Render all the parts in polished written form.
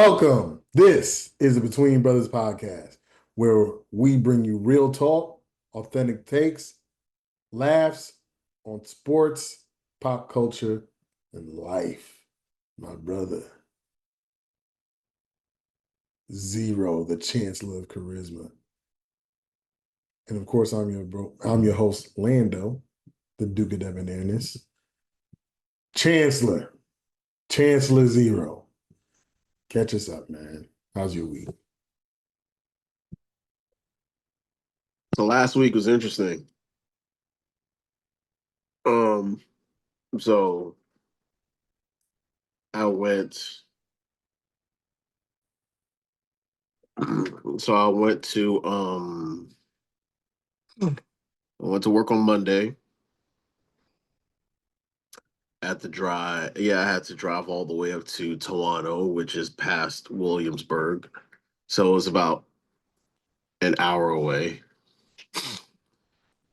Welcome. This is the Between Brothers podcast, where we bring you real talk, authentic takes, laughs on sports, pop culture, and life. My brother, Zero, the Chancellor of Charisma. And of course, I'm your host, Lando, the Duke of Debonairness. Chancellor, Chancellor Zero. Catch us up, man. How's your week? So last week was interesting. Um, so I went. So I went to I went to work on Monday. At the drive, yeah, I had to drive all the way up to Toronto, which is past Williamsburg. So it was about an hour away.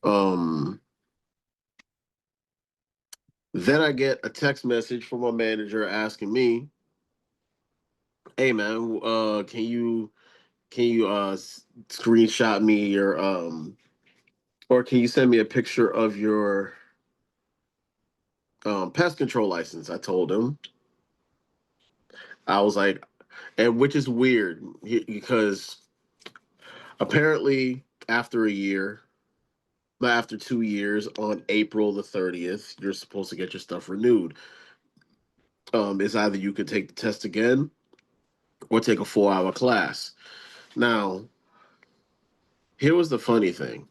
Um, then I get a text message from my manager asking me, "Hey man, can you screenshot me your or can you send me a picture of your pest control license?" I told him. I was like, and which is weird because apparently after 2 years, on April the 30th, you're supposed to get your stuff renewed. It's either you could take the test again or take a 4-hour class. Now, here was the funny thing.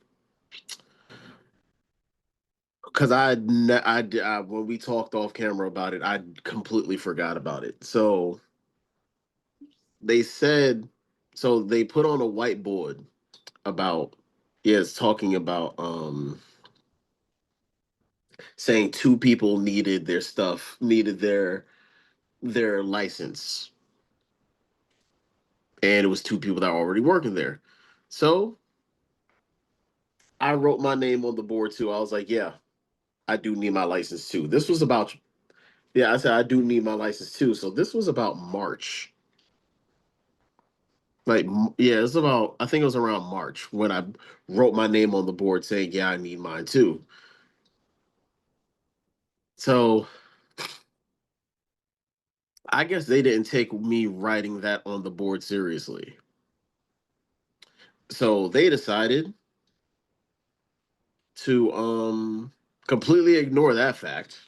Because when we talked off camera about it, I completely forgot about it. So they said, so they put on a whiteboard about, yeah, it's talking about saying two people needed their license, and it was two people that were already working there. So I wrote my name on the board too. I was like, yeah, I do need my license too. This was about, yeah, I said I do need my license too. So this was about March. Like, yeah, it's about, I think it was around March when I wrote my name on the board saying, yeah, I need mine too. So I guess they didn't take me writing that on the board seriously. So they decided to completely ignore that fact,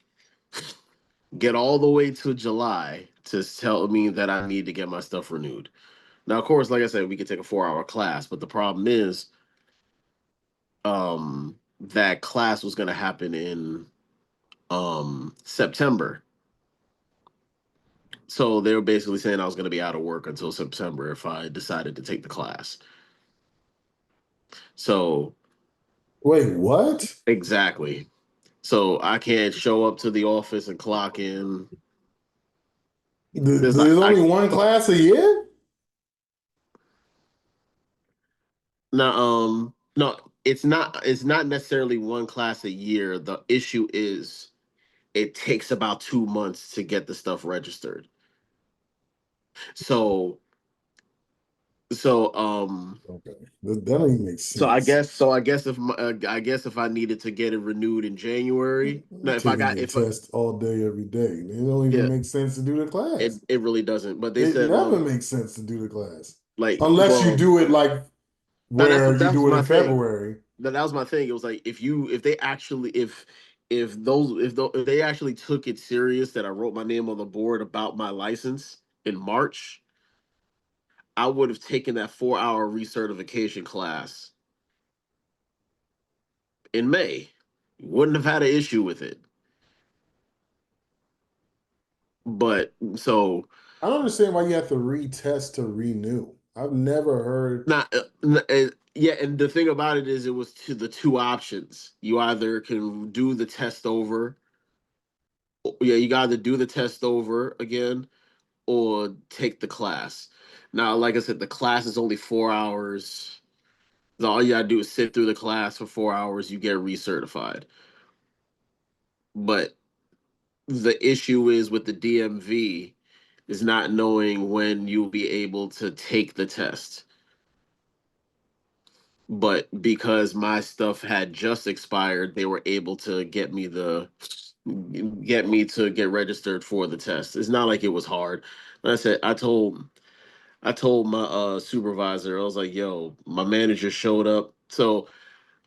get all the way to July to tell me that I need to get my stuff renewed. Now, of course, like I said, we could take a 4-hour class, but the problem is that class was going to happen in September. So they were basically saying I was going to be out of work until September if I decided to take the class. So Wait, what? exactly. So I can't show up to the office and clock in. There's like There's I only one class a year? no no, it's not necessarily one class a year. The issue is it takes about 2 months to get the stuff registered. So so Okay, that don't even make so I sense. guess so I guess if I guess if I needed to get it renewed in January, no, if I Taking got your if I, test all day, every day. It don't even yeah, make sense to do the it class. it really doesn't. But they It said never makes sense to do the class. like, Unless you well, do it like now that's where you that was do it my in thing. February. That was my thing. It was like if they actually if they actually took it serious that I wrote my name on the board about my license in March, I would have taken that 4-hour recertification class in May. Wouldn't have had an issue with it. But so I don't understand why you have to retest to renew. I've never heard. not yeah, and the thing about it is it was the two options. You either can do the test over, yeah, you got to do the test over again or take the class. Now, like I said, the class is only 4 hours. So all you gotta do is sit through the class for 4 hours. You get recertified. But the issue is with the DMV is not knowing when you'll be able to take the test. But because my stuff had just expired, they were able to get me to get registered for the test. It's not like it was hard. Like I said, I told my supervisor, I was like, yo, my manager showed up. So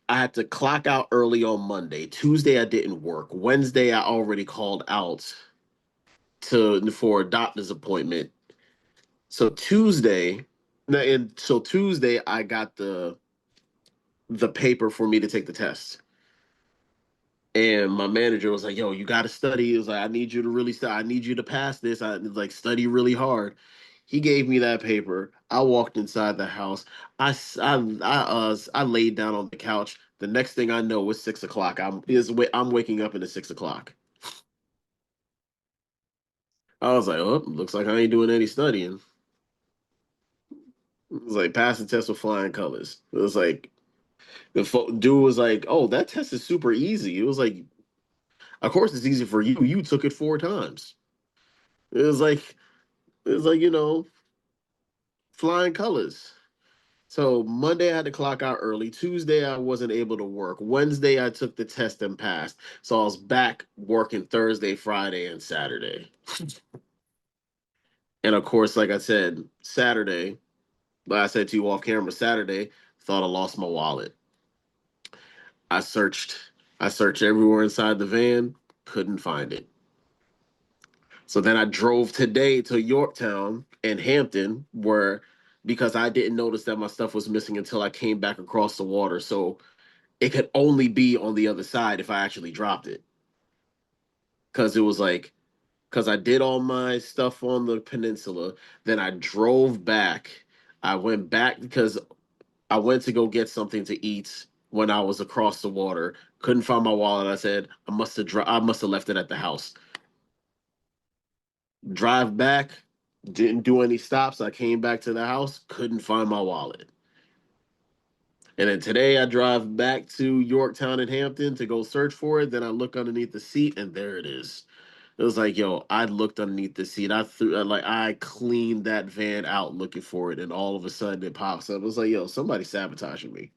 I had to clock out early on Monday. Tuesday I didn't work. Wednesday I already called out to for a doctor's appointment. So Tuesday I got the paper for me to take the test. And my manager was like, "Yo, you got to study." He was like, "I need you to really study. I need you to pass this. I like study really hard." He gave me that paper. I walked inside the house. I laid down on the couch. The next thing I know, it's 6 o'clock. I'm waking up into 6 o'clock. I was like, "Oh, looks like I ain't doing any studying." It was like pass the test with flying colors. It was like dude was like, "Oh, that test is super easy." It was like, "Of course it's easy for you. You took it 4 times." It was like flying colors. So Monday I had to clock out early. Tuesday I wasn't able to work. Wednesday I took the test and passed. So I was back working Thursday, Friday, and Saturday. And of course, like I said, Saturday, like I said to you off camera, Saturday, thought I lost my wallet. I searched I searched everywhere inside the van, couldn't find it. So then I drove today to Yorktown and Hampton, where because I didn't notice that my stuff was missing until I came back across the water. So it could only be on the other side if I actually dropped it. Because it was like, because I did all my stuff on the peninsula. Then I drove back. I went back because I went to go get something to eat when I was across the water. Couldn't find my wallet. I said, I must have left it at the house. Drive back, didn't do any stops. I came back to the house, couldn't find my wallet. And then today I drive back to Yorktown and Hampton to go search for it. Then I look underneath the seat and there it is. It was like, yo, I looked underneath the seat. I cleaned that van out looking for it, and all of a sudden it pops up. It was like, yo, somebody sabotaging me.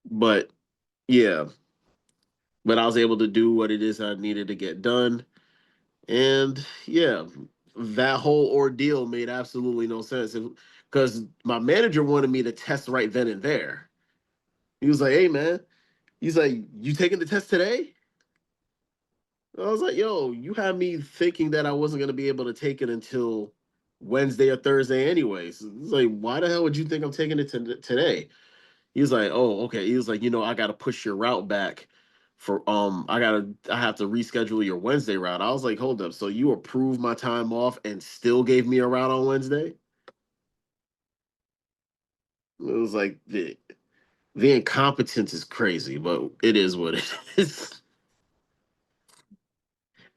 But yeah, but I was able to do what it is I needed to get done. And yeah, that whole ordeal made absolutely no sense because my manager wanted me to test right then and there. He was like, "Hey, man," he's like, "You taking the test today?" I was like, "Yo, you had me thinking that I wasn't gonna be able to take it until Wednesday or Thursday, anyways." It's like, why the hell would you think I'm taking it today? He was like, "Oh, okay." He was like, I got to push your route back for I have to reschedule your Wednesday route." I was like, "Hold up. So you approved my time off and still gave me a route on Wednesday?" It was like the incompetence is crazy, but it is what it is.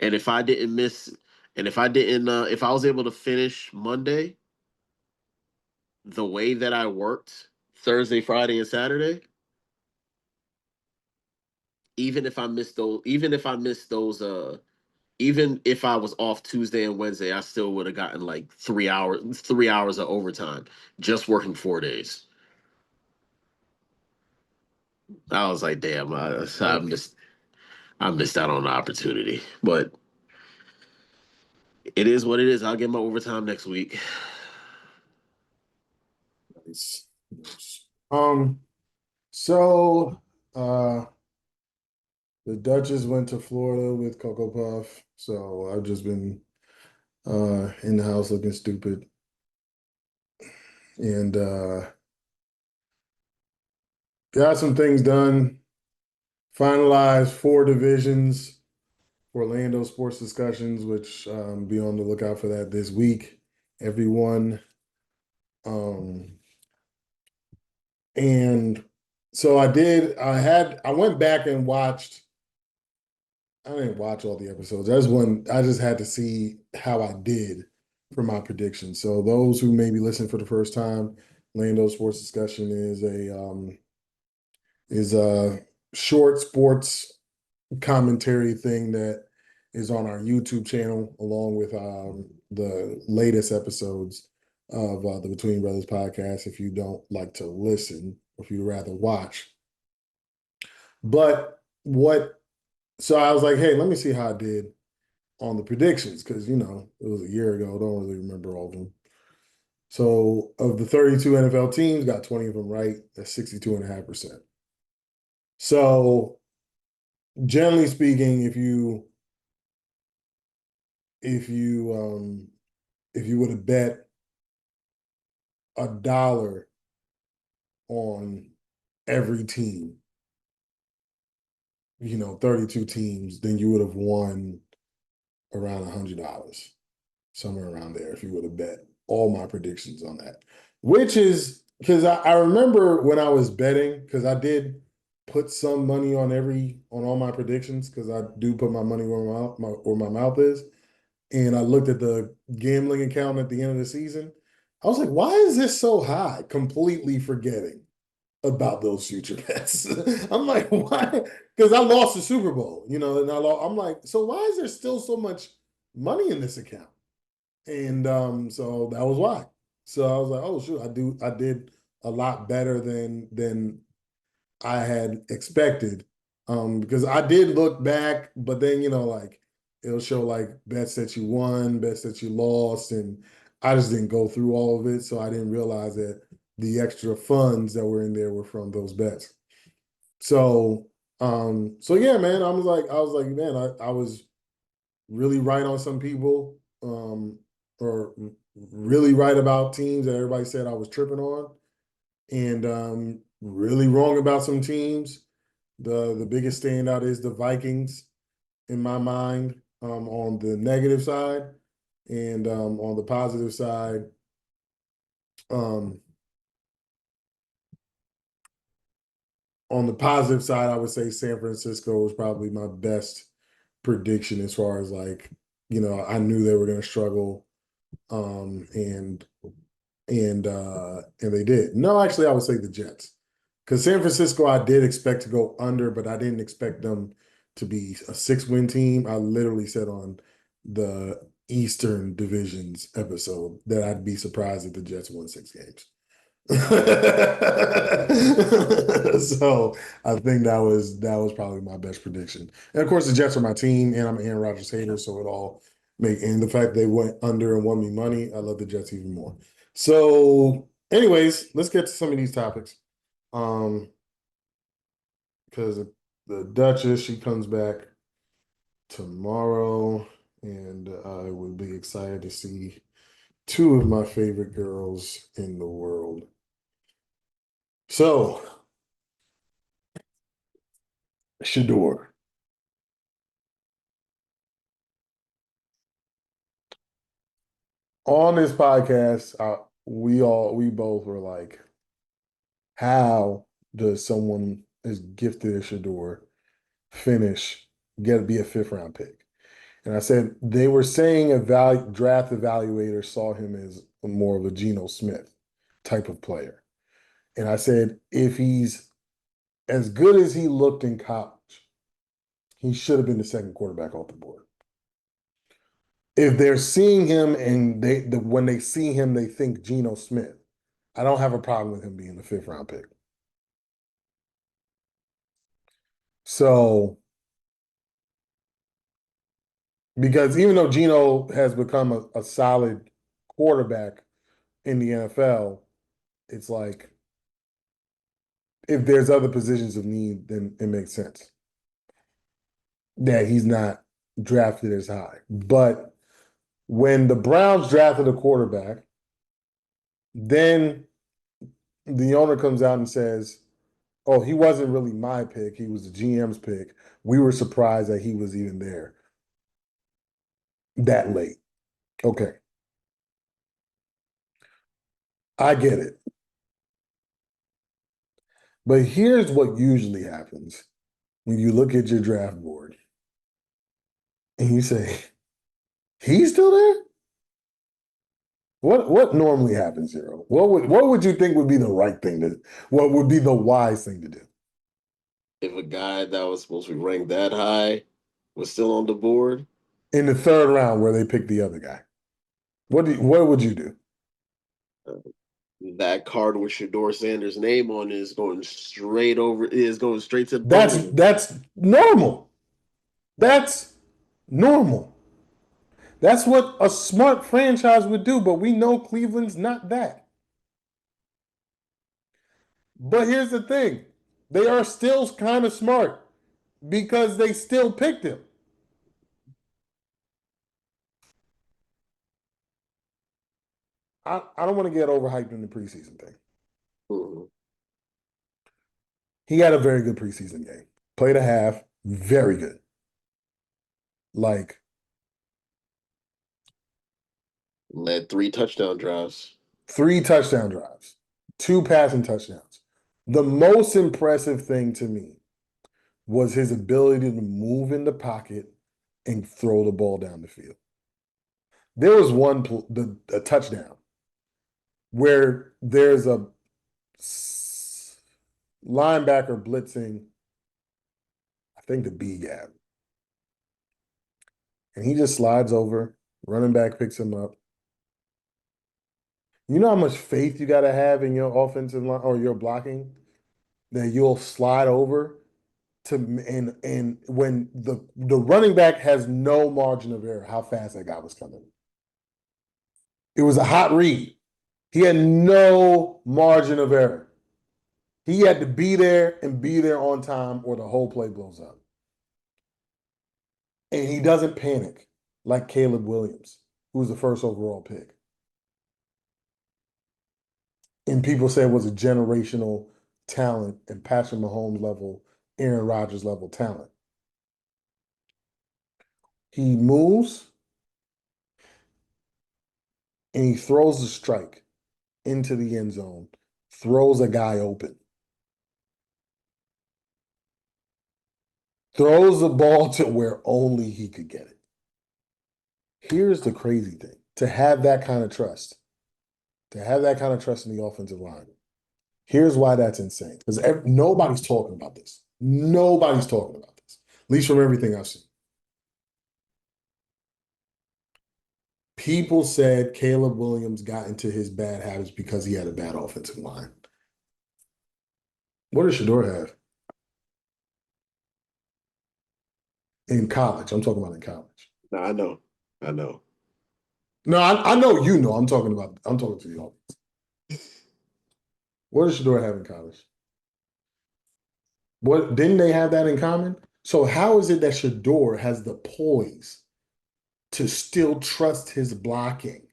And if I didn't miss and if I was able to finish Monday the way that I worked Thursday, Friday, and Saturday, even if I missed those even if I was off Tuesday and Wednesday, I still would have gotten like 3 hours of overtime just working 4 days. I was like, damn, I missed out on the opportunity. But it is what it is. I'll get my overtime next week. Nice. Nice. So the Duchess went to Florida with Cocoa Puff. So I've just been in the house looking stupid. And got some things done. Finalized 4 divisions for LANDO Sports Discussions, which be on the lookout for that this week. Everyone. Um, and so I went back and watched. I didn't watch all the episodes. I just had to see how I did for my prediction. So those who maybe listen for the first time, Lando Sports Discussion is a short sports commentary thing that is on our YouTube channel, along with the latest episodes of the Between Brothers podcast. If you don't like to listen, if you'd rather watch, but what? So I was like, hey, let me see how I did on the predictions because it was a year ago. I don't really remember all of them. So of the 32 NFL teams, got 20 of them right. That's 62.5%. So generally speaking, if you if you would have bet $1 on every team, 32 teams, then you would have won around $100, somewhere around there, if you would have bet all my predictions on that. Which is because I remember when I was betting, because I did put some money on all my predictions, because I do put my money where my mouth is. And I looked at the gambling account at the end of the season. I was like, why is this so high? Completely forgetting about those future bets. I'm like, why? Because I lost the Super Bowl, and I'm like, so why is there still so much money in this account? And so that was why. So I was like, oh shoot, I did a lot better than I had expected. Because I did look back, but then like it'll show like bets that you won, bets that you lost, and I just didn't go through all of it, so I didn't realize that the extra funds that were in there were from those bets. So so yeah, man, I was like, man, I was really right on some people, or really right about teams that everybody said I was tripping on, and really wrong about some teams. The biggest standout is the Vikings in my mind, on the negative side, and on the positive side, um, I would say San Francisco was probably my best prediction as far as like, I knew they were going to struggle, and they did. No, actually, I would say the Jets, because San Francisco I did expect to go under, but I didn't expect them to be a 6-win team. I literally said on the Eastern Divisions episode that I'd be surprised if the Jets won 6 games. So I think that was probably my best prediction. And of course, the Jets are my team, and I'm an Aaron Rodgers hater, so it all and the fact they went under and won me money, I love the Jets even more. So, anyways, let's get to some of these topics. Because the Duchess, she comes back tomorrow, and I would be excited to see two of my favorite girls in the world. So, Shadeur. On this podcast, we both were like, how does someone as gifted as Shadeur finish, get to be a 5th round pick? And I said they were saying draft evaluator saw him as more of a Geno Smith type of player. And I said if he's as good as he looked in college, he should have been the second quarterback off the board. If they're seeing him and when they see him, they think Geno Smith, I don't have a problem with him being the 5th round pick. So, because even though Geno has become a solid quarterback in the NFL, it's like if there's other positions of need, then it makes sense that he's not drafted as high. But when the Browns drafted a quarterback, then the owner comes out and says, oh, he wasn't really my pick. He was the GM's pick. We were surprised that he was even there that late. Okay. I get it. But here's what usually happens when you look at your draft board and you say, he's still there? What normally happens, Zero? What would you think would be the right thing what would be the wise thing to do? If a guy that was supposed to be ranked that high was still on the board, in the third round where they picked the other guy. What would you do? That card with Shador Sanders' name on it is going straight over. Is going straight to the That's toilet. that's normal. That's normal. That's what a smart franchise would do, but we know Cleveland's not that. But here's the thing. They are still kind of smart because they still picked him. I don't want to get overhyped in the preseason thing. Mm-hmm. He had a very good preseason game. Played a half, very good. Like Led 3 touchdown drives. 3 touchdown drives, 2 passing touchdowns. The most impressive thing to me was his ability to move in the pocket and throw the ball down the field. There was a touchdown where there's a linebacker blitzing, I think the B gap, and he just slides over. Running back picks him up. You know how much faith you got to have in your offensive line or your blocking that you'll slide over to and when the running back has no margin of error how fast that guy was coming. It was a hot read. He had no margin of error. He had to be there and be there on time or the whole play blows up. And he doesn't panic like Caleb Williams, who was the first overall pick. And people say it was a generational talent and Patrick Mahomes level, Aaron Rodgers level talent. He moves and he throws the strike into the end zone, throws a guy open, throws the ball to where only he could get it. Here's the crazy thing. To have that kind of trust in the offensive line. Here's why that's insane. Because nobody's talking about this. Nobody's talking about this, at least from everything I've seen. People said Caleb Williams got into his bad habits because he had a bad offensive line. What does Shador have? In college. I'm talking about in college. No, I know. I know. No, I know you know. I'm talking to the audience. What does Shador have in college? What didn't they have that in common? So how is it that Shador has the poise to still trust his blocking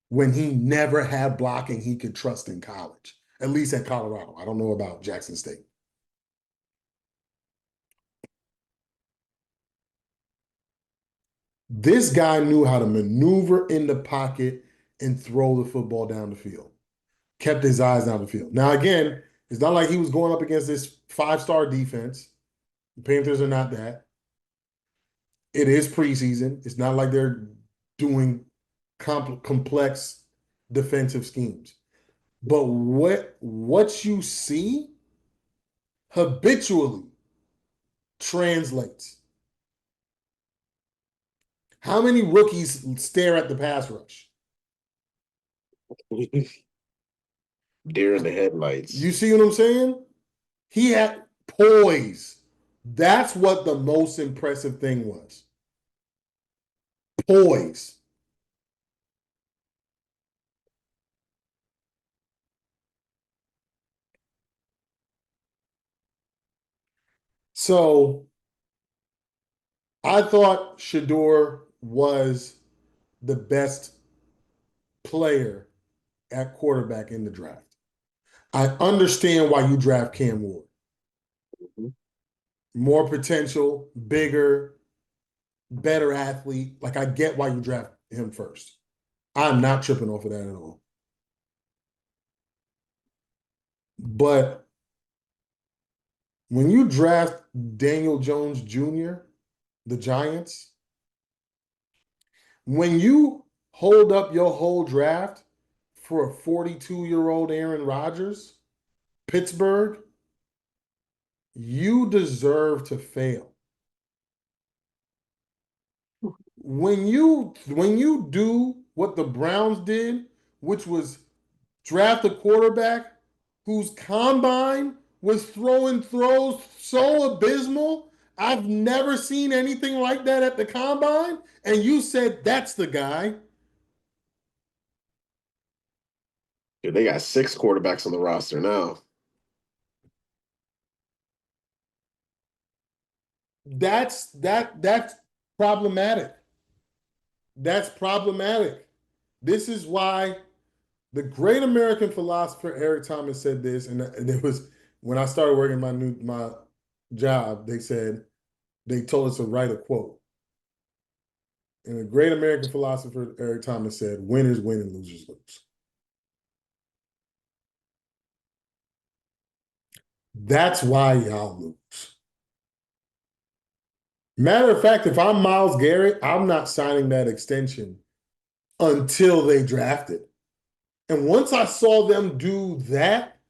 when he never had blocking he could trust in college, at least at Colorado? I don't know about Jackson State. This guy knew how to maneuver in the pocket and throw the football down the field. Kept his eyes down the field. Now, again, it's not like he was going up against this 5-star defense. The Panthers are not that. It is preseason. It's not like they're doing complex defensive schemes. But what you see habitually translates. How many rookies stare at the pass rush? Deer in the headlights. You see what I'm saying? He had poise. That's what the most impressive thing was. Poise. So I thought Shador was the best player at quarterback in the draft. I understand why you draft Cam Ward. Mm-hmm. More potential, bigger, better athlete. Like I get why you draft him first. I'm not tripping off of that at all. But when you draft Daniel Jones Jr., the Giants, when you hold up your whole draft for a 42-year-old Aaron Rodgers, Pittsburgh, you deserve to fail. when you do what the Browns did, which was draft a quarterback whose combine was throwing throws so abysmal. I've never seen anything like that at the combine. And you said that's the guy. Yeah, they got 6 quarterbacks on the roster now. That's problematic. That's problematic. This is why the great American philosopher Eric Thomas said this, and it was when I started working my job. They told us to write a quote, and the great American philosopher Eric Thomas said, "Winners win and losers lose." That's why y'all lose. Matter of fact, if I'm Myles Garrett, I'm not signing that extension until they draft it. And once I saw them do that,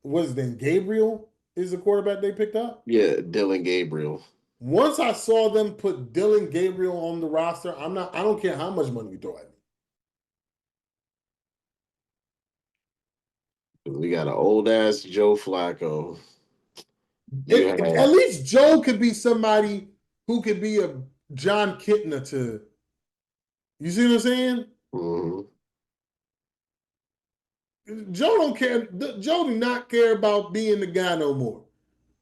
was his name Gabriel is the quarterback they picked up? Yeah, Dylan Gabriel. Once I saw them put Dylan Gabriel on the roster, I don't care how much money you throw at me. We got an old ass Joe Flacco. You At have least Joe could be somebody who could be a John Kitna to, you see what I'm saying? mhm. Joe don't care. Joe do not care about being the guy no more.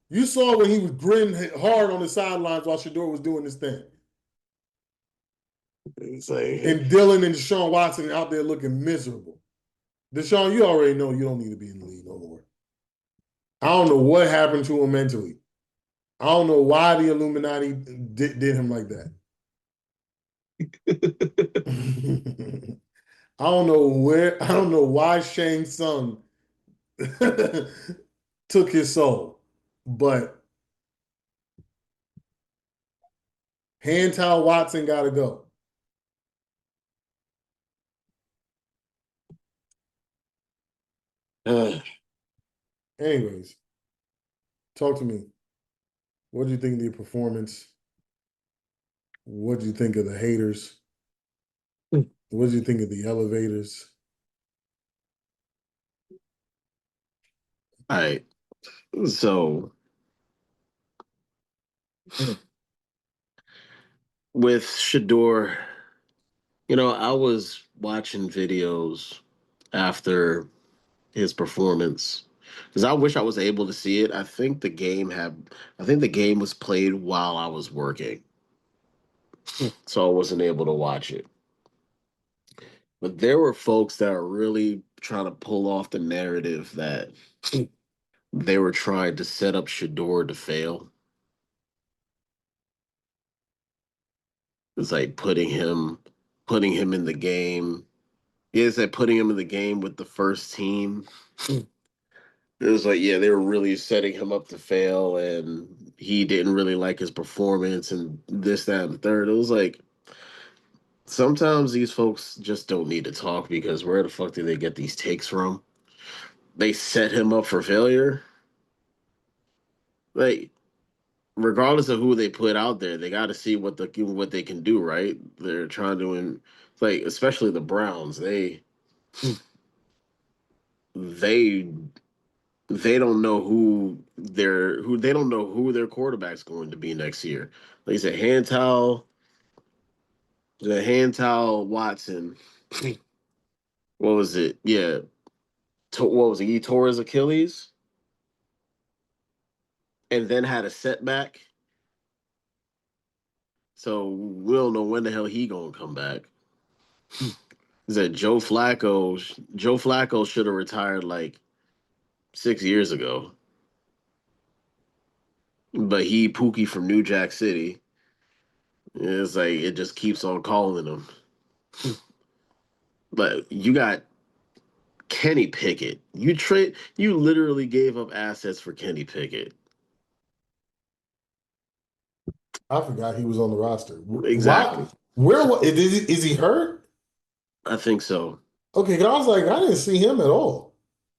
You saw when he was grinning hard on the sidelines while Shadeur was doing this thing. It's like And Dylan and Deshaun Watson out there looking miserable. Deshaun, you already know you don't need to be in the league no more. I don't know what happened to him mentally. I don't know why the Illuminati did him like that. I don't know why Shane Sung took his soul. But Hand Watson got to go. Anyways, talk to me. What do you think of the performance? What do you think of the haters? What do you think of the elevators? all right. So with Shador, I was watching videos after his performance because I wish I was able to see it. I think the game was played while I was working, so I wasn't able to watch it. But there were folks that are really trying to pull off the narrative that they were trying to set up Shador to fail. It's like putting him in the game. Yeah, it's like putting him in the game with the first team. It was like, yeah, they were really setting him up to fail, and he didn't really like his performance, and this, that, and the third. It was like sometimes these folks just don't need to talk because where the fuck do they get these takes from? They set him up for failure. Like, regardless of who they put out there, they got to see what they can do, right? They're trying to, like, especially the Browns. They they don't know who they don't know who their quarterback's going to be next year. Like I said, hand towel Watson. What was it? Yeah, what was it? He tore his Achilles and then had a setback. So we don't know when the hell he gonna come back. Is that Joe Flacco? Joe Flacco should have retired like 6 years ago, but he Pookie from New Jack City. It's like it just keeps on calling him. But you got Kenny Pickett. You literally gave up assets for Kenny Pickett. I forgot he was on the roster. Why? Exactly. Is he hurt? I think so. Okay, 'cause I was like, I didn't see him at all.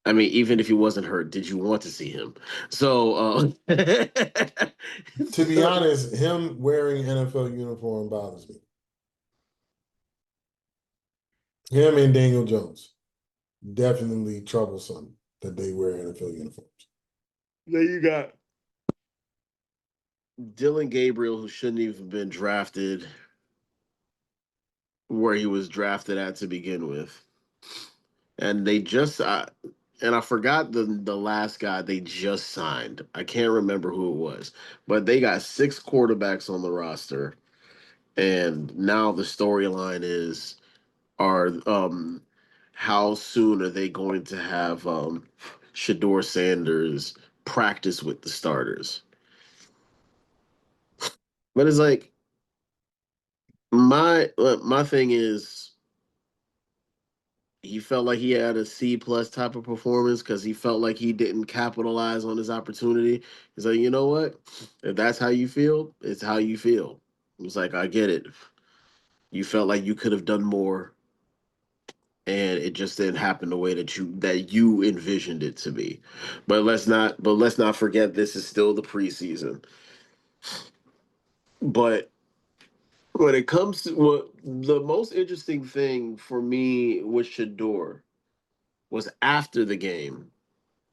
I mean, even if he wasn't hurt, did you want to see him? So, To be so honest, him wearing NFL uniform bothers me. Him and Daniel Jones. Definitely troublesome that they wear NFL uniforms. Then you got Dylan Gabriel, who shouldn't even been drafted where he was drafted at to begin with. And they just and I forgot the last guy they just signed. I can't remember who it was, but they got six quarterbacks on the roster, and now the storyline is are how soon are they going to have Shador Sanders practice with the starters? But it's like my thing is he felt like he had a C plus type of performance because he felt like he didn't capitalize on his opportunity. He's like, you know what? If that's how you feel, it's how you feel. It's like I get it. You felt like you could have done more, and it just didn't happen the way that you envisioned it to be. But let's not forget this is still the preseason. But when it comes to what the most interesting thing for me with Shador was after the game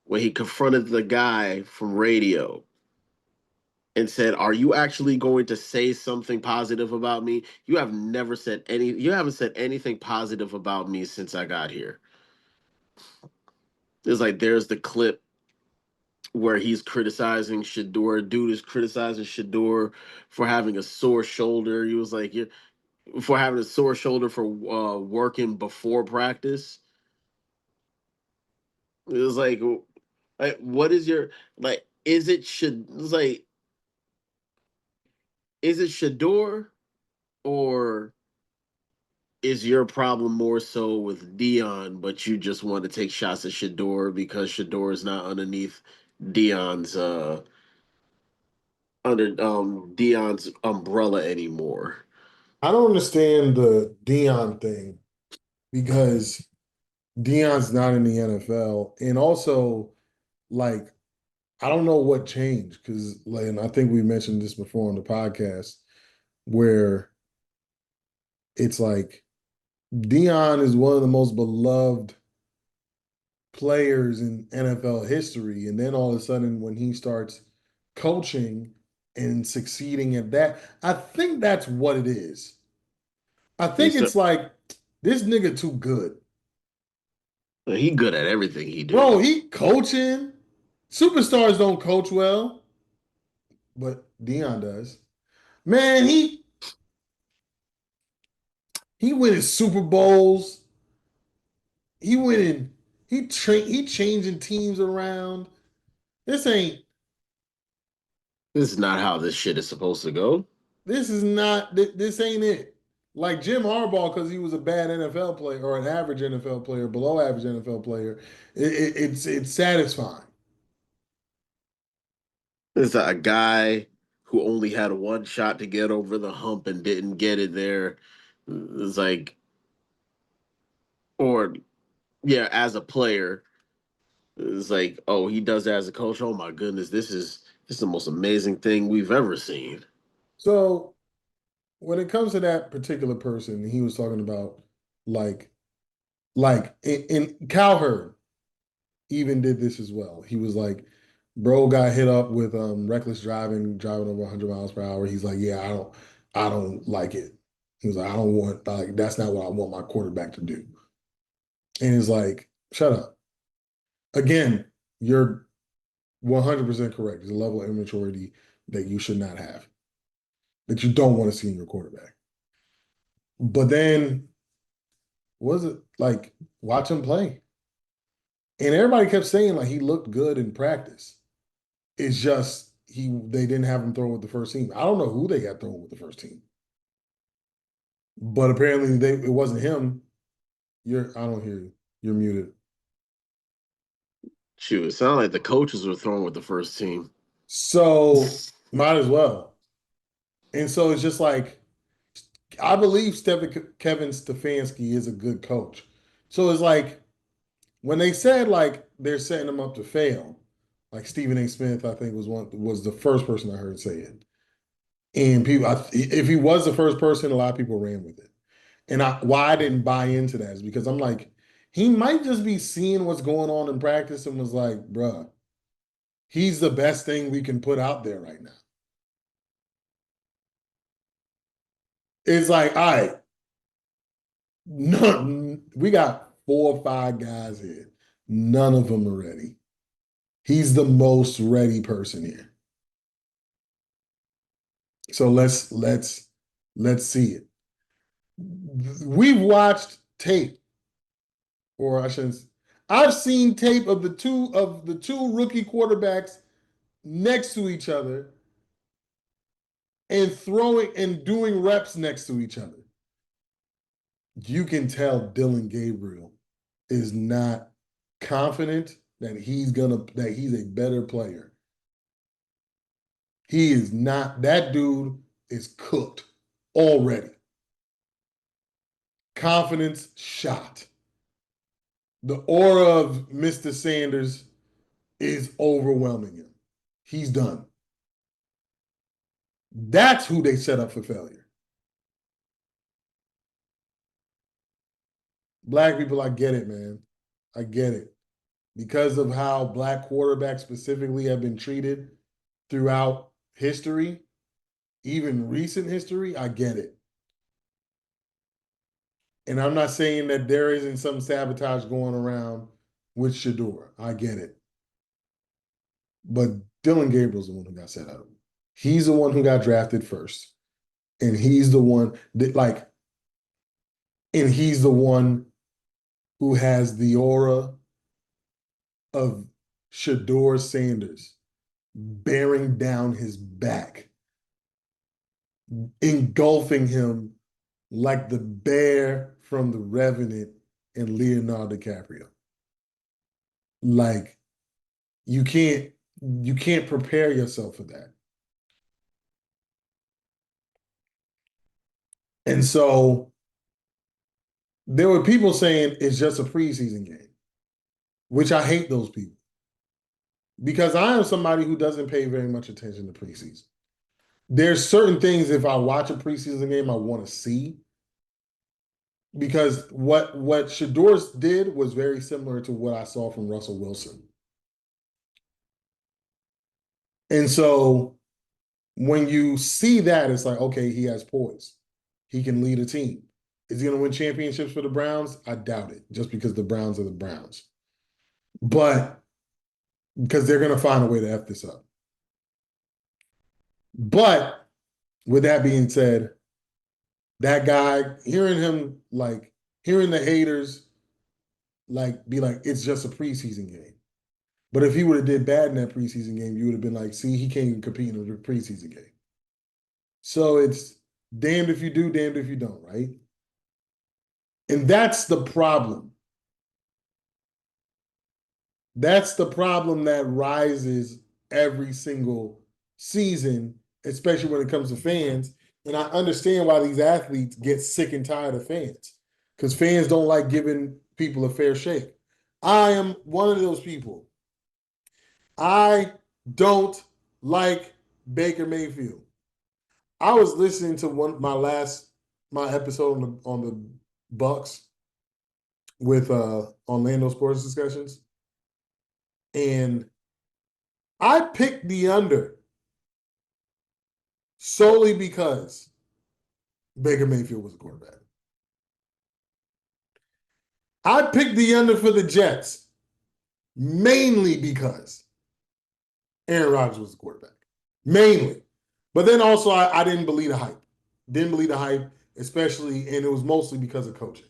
when he confronted the guy from radio and said, "Are you actually going to say something positive about me? You haven't said anything positive about me since I got here." It's like there's the clip where he's criticizing Shador. Dude is criticizing Shador for having a sore shoulder. He was like, "You're for having a sore shoulder for working before practice." It was like, what is your like? Is it Shador or is your problem more so with Dion, but you just want to take shots at Shador because Shador is not underneath Dion's under Dion's umbrella anymore? I don't understand the Dion thing because Dion's not in the NFL. And also, like, I don't know what changed because, like, and I think we mentioned this before on the podcast, where it's like Dion is one of the most beloved players in NFL history. And then all of a sudden, when he starts coaching and succeeding at that, I think that's what it is. I think He's it's like this nigga too good. he good at everything he do. Bro, he coaching. Superstars don't coach well, but Dion does. Man, he winning Super Bowls. He winning. He changing teams around. This ain't. This is not how this shit is supposed to go. This is not. This ain't it. Like Jim Harbaugh, because he was a bad NFL player or an average NFL player, below average NFL player. It's satisfying. It's a guy who only had one shot to get over the hump and didn't get it there. It's like, or yeah, as a player, it's like, oh, he does that as a coach. Oh my goodness, this is the most amazing thing we've ever seen. So when it comes to that particular person, he was talking about like in Cowherd even did this as well. He was like, bro got hit up with reckless driving over 100 miles per hour. He's like, yeah, I don't like it. He was like, I don't want like that's not what I want my quarterback to do. And he's like, shut up. Again, you're 100% correct. There's a level of immaturity that you should not have, that you don't want to see in your quarterback. But then was it like watch him play? And everybody kept saying like he looked good in practice. It's just they didn't have him throwing with the first team. I don't know who they got throwing with the first team, but apparently it wasn't him. I don't hear you. You're muted. Shoot, it sounded like the coaches were throwing with the first team. So might as well. And so it's just like I believe Kevin Stefanski is a good coach. So it's like when they said like they're setting him up to fail, like Stephen A. Smith, I think was the first person I heard say it. And people, if he was the first person, a lot of people ran with it. And why I didn't buy into that is because I'm like, he might just be seeing what's going on in practice and was like, bruh, he's the best thing we can put out there right now. It's like, all right, none, we got 4 or 5 guys here. None of them are ready. He's the most ready person here. So let's see it. We've watched tape, or I shouldn't. I've seen tape of the two rookie quarterbacks next to each other and throwing and doing reps next to each other. You can tell Dillon Gabriel is not confident that he's a better player. He is not. That dude is cooked already. Confidence shot. The aura of Mr. Sanders is overwhelming him. He's done. That's who they set up for failure. Black people, I get it, man. I get it. Because of how black quarterbacks specifically have been treated throughout history, even recent history, I get it. And I'm not saying that there isn't some sabotage going around with shadeur. I get it. But Dillon Gabriel's the one who got set up. He's the one who got drafted first. And he's the one that and he's the one who has the aura of Shadeur Sanders bearing down his back, engulfing him like the bear from The Revenant and Leonardo DiCaprio. Like you can't prepare yourself for that. And so there were people saying it's just a preseason game, which I hate those people because I am somebody who doesn't pay very much attention to preseason. There's certain things if I watch a preseason game I want to see because what Shador did was very similar to what I saw from Russell Wilson. And so when you see that, it's like, okay, he has poise. He can lead a team. Is he going to win championships for the Browns? I doubt it, just because the Browns are the Browns. But because they're going to find a way to F this up. But with that being said, that guy, hearing the haters be like, it's just a preseason game. But if he would have did bad in that preseason game, you would have been like, see, he can't even compete in a preseason game. So it's damned if you do, damned if you don't, right? And that's the problem. That's the problem that rises every single season, especially when it comes to fans. And I understand why these athletes get sick and tired of fans because fans don't like giving people a fair shake. I am one of those people. I don't like Baker Mayfield. I was listening to my episode on the Bucks with on LANDO Sports Discussions, and I picked the under solely because Baker Mayfield was a quarterback. I picked the under for the Jets mainly because Aaron Rodgers was the quarterback. Mainly. But then also I didn't believe the hype. Didn't believe the hype, especially, and it was mostly because of coaching.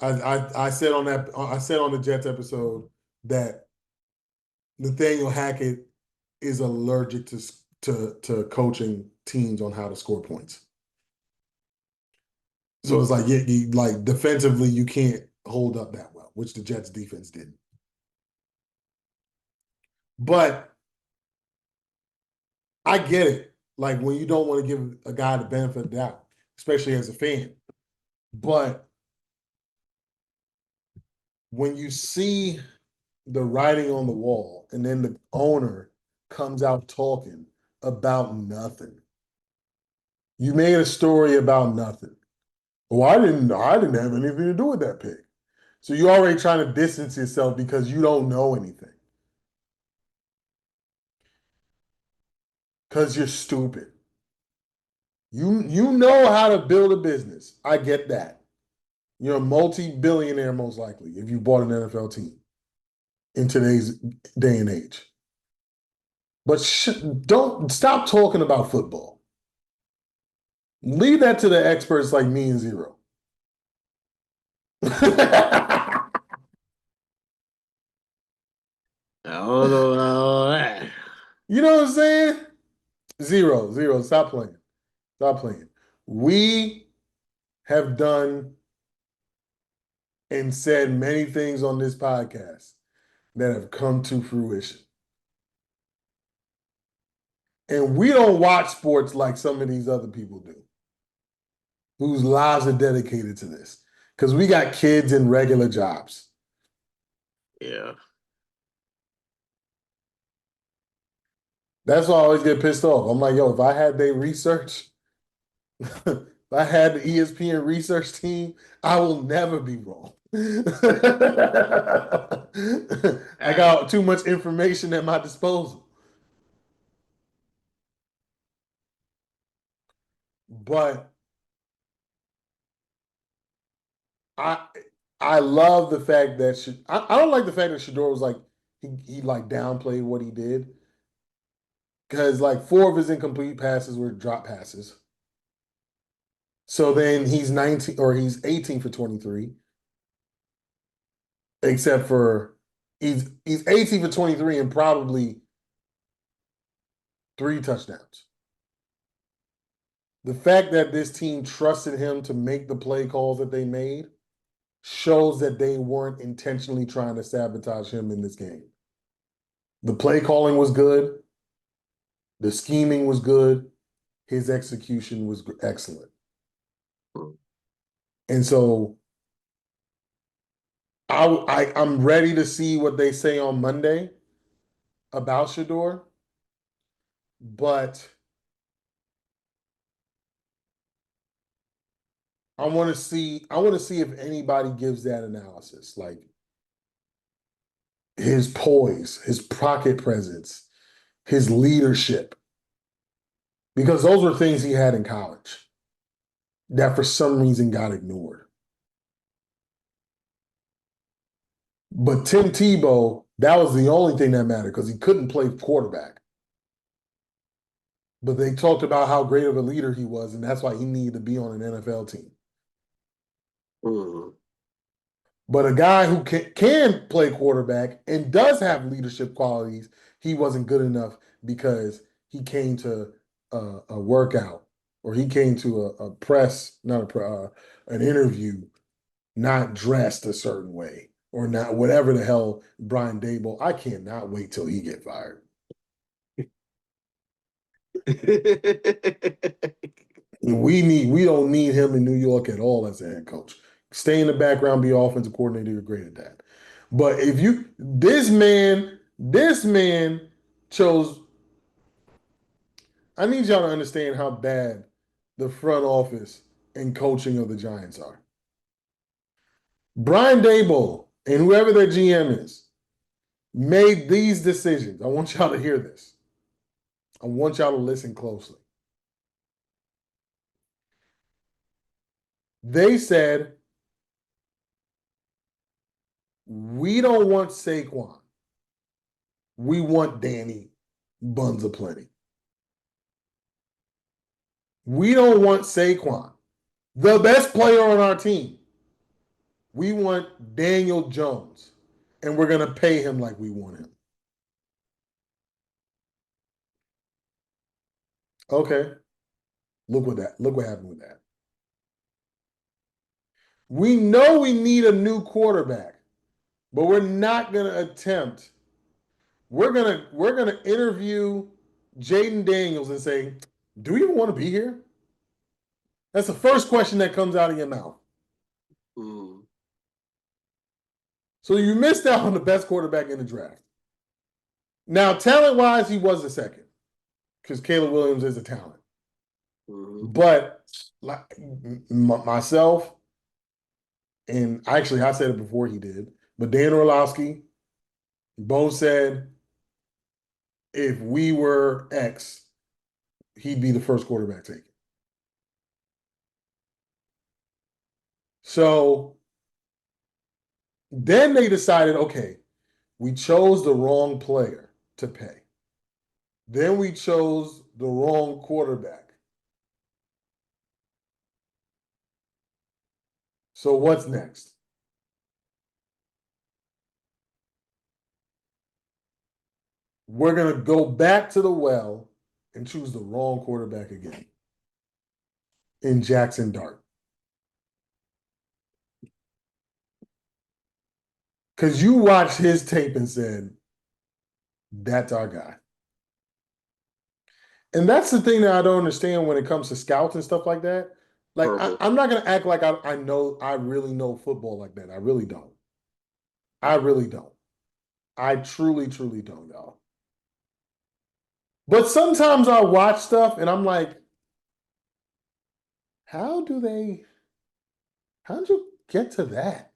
I said on the Jets episode that Nathaniel Hackett is allergic to coaching teams on how to score points. So it's like, like defensively, you can't hold up that well, which the Jets defense didn't. But I get it. Like when you don't want to give a guy the benefit of the doubt, especially as a fan. But when you see the writing on the wall and then the owner comes out talking about nothing, you made a story about nothing. Well, I didn't have anything to do with that pick. So you're already trying to distance yourself because you don't know anything. Because you're stupid. You know how to build a business. I get that. You're a multi-billionaire, most likely, if you bought an NFL team in today's day and age. But don't stop talking about football. Leave that to the experts like me and Zero. I don't know about all that. You know what I'm saying? Zero. Stop playing. Stop playing. We have done and said many things on this podcast that have come to fruition. And we don't watch sports like some of these other people do, whose lives are dedicated to this. Because we got kids in regular jobs. Yeah. That's why I always get pissed off. I'm like, yo, if I had their research, if I had the ESPN research team, I will never be wrong. I got too much information at my disposal. But I I love the fact that I don't like the fact that Shador was like he like downplayed what he did because like 4 of his incomplete passes were drop passes. So then he's 19 or he's 18 for 23, except for he's 18 for 23 and probably 3 touchdowns. The fact that this team trusted him to make the play calls that they made shows that they weren't intentionally trying to sabotage him in this game. The play calling was good. The scheming was good. His execution was excellent. And so I'm ready to see what they say on Monday about Shador, but I want to see if anybody gives that analysis, like his poise, his pocket presence, his leadership, because those were things he had in college that for some reason got ignored. But Tim Tebow, that was the only thing that mattered because he couldn't play quarterback. But they talked about how great of a leader he was, and that's why he needed to be on an NFL team. Mm-hmm. But a guy who can play quarterback and does have leadership qualities, he wasn't good enough because he came to a workout or he came to a press, not an interview, not dressed a certain way or not whatever the hell Brian Daboll. I cannot wait till he get fired. We don't need him in New York at all as a head coach. Stay in the background, be offensive coordinator, you're great at that. But if you this man chose. I need y'all to understand how bad the front office and coaching of the Giants are. Brian Daboll and whoever their GM is made these decisions. I want y'all to hear this. I want y'all to listen closely. They said, we don't want Saquon. We want Danny Buns Aplenty. We don't want Saquon, the best player on our team. We want Daniel Jones, and we're going to pay him like we want him. Okay. Look what happened with that. We know we need a new quarterback, but we're not going to attempt. We're gonna interview Jaden Daniels and say, "Do you even want to be here?" That's the first question that comes out of your mouth. Mm. So you missed out on the best quarterback in the draft. Now, talent-wise, he was the second because Caleb Williams is a talent. Mm-hmm. But like myself, and actually I said it before he did, but Dan Orlovsky both said if we were X, he'd be the first quarterback taken. So then they decided, okay, we chose the wrong player to pay. Then we chose the wrong quarterback. So what's next? We're going to go back to the well and choose the wrong quarterback again in Jackson Dart. Because you watched his tape and said, that's our guy. And that's the thing that I don't understand when it comes to scouts and stuff like that. Like, Purple. I'm not going to act like I know, I really know football like that. I really don't. I really don't. I truly, truly don't, y'all. But sometimes I watch stuff and I'm like, how do they, how'd you get to that?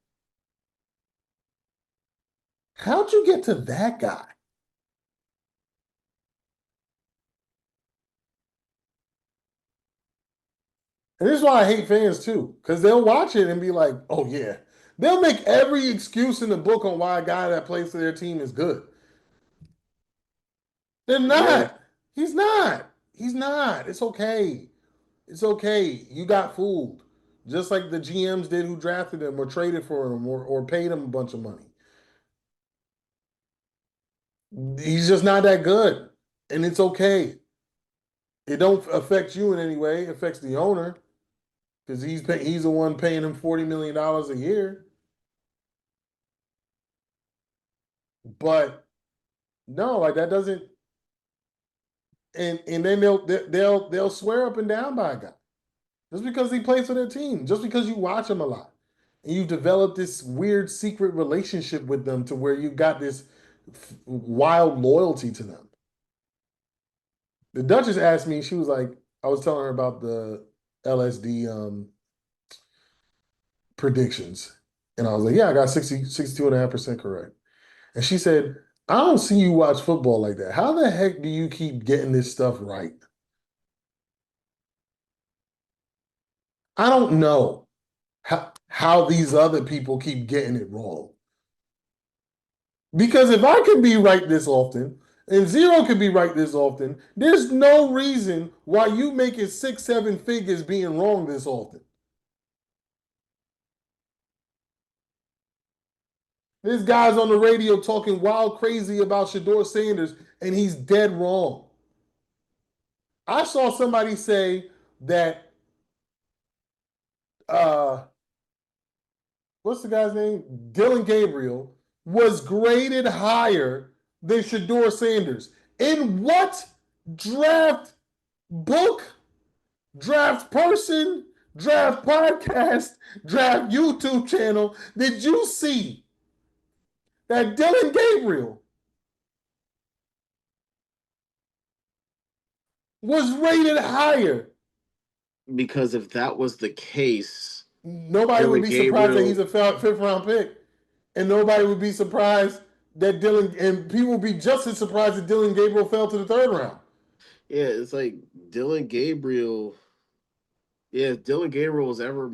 How'd you get to that guy? And this is why I hate fans too, because they'll watch it and be like, oh yeah. They'll make every excuse in the book on why a guy that plays for their team is good. They're Yeah. not. He's not. He's not. It's okay. It's okay. You got fooled. Just like the GMs did who drafted him or traded for him or paid him a bunch of money. He's just not that good. And it's okay. It don't affect you in any way. It affects the owner because he's the one paying him $40 million a year. But no, like that doesn't. And then they'll swear up and down by a guy just because he plays for their team, just because you watch him a lot, and you've developed this weird secret relationship with them to where you got this wild loyalty to them. The Duchess asked me, she was like, I was telling her about the LSD predictions. And I was like, yeah, I got 62.5% correct. And she said, I don't see you watch football like that. How the heck do you keep getting this stuff right? I don't know how these other people keep getting it wrong. Because if I can be right this often and Zero can be right this often, there's no reason why you make it 6, 7 figures being wrong this often. This guy's on the radio talking wild crazy about Shadeur Sanders, and he's dead wrong. I saw somebody say that uh what's the guy's name? Dylan Gabriel was graded higher than Shadeur Sanders. In what draft book, draft person, draft podcast, draft YouTube channel did you see that Dylan Gabriel was rated higher? Because if that was the case, Nobody would Dylan be surprised that he's Gabriel, a fifth round pick. And nobody would be surprised that Dylan, and people would be just as surprised that Dylan Gabriel fell to the third round. yeah, it's like Dylan Gabriel. Yeah, if Dylan Gabriel was ever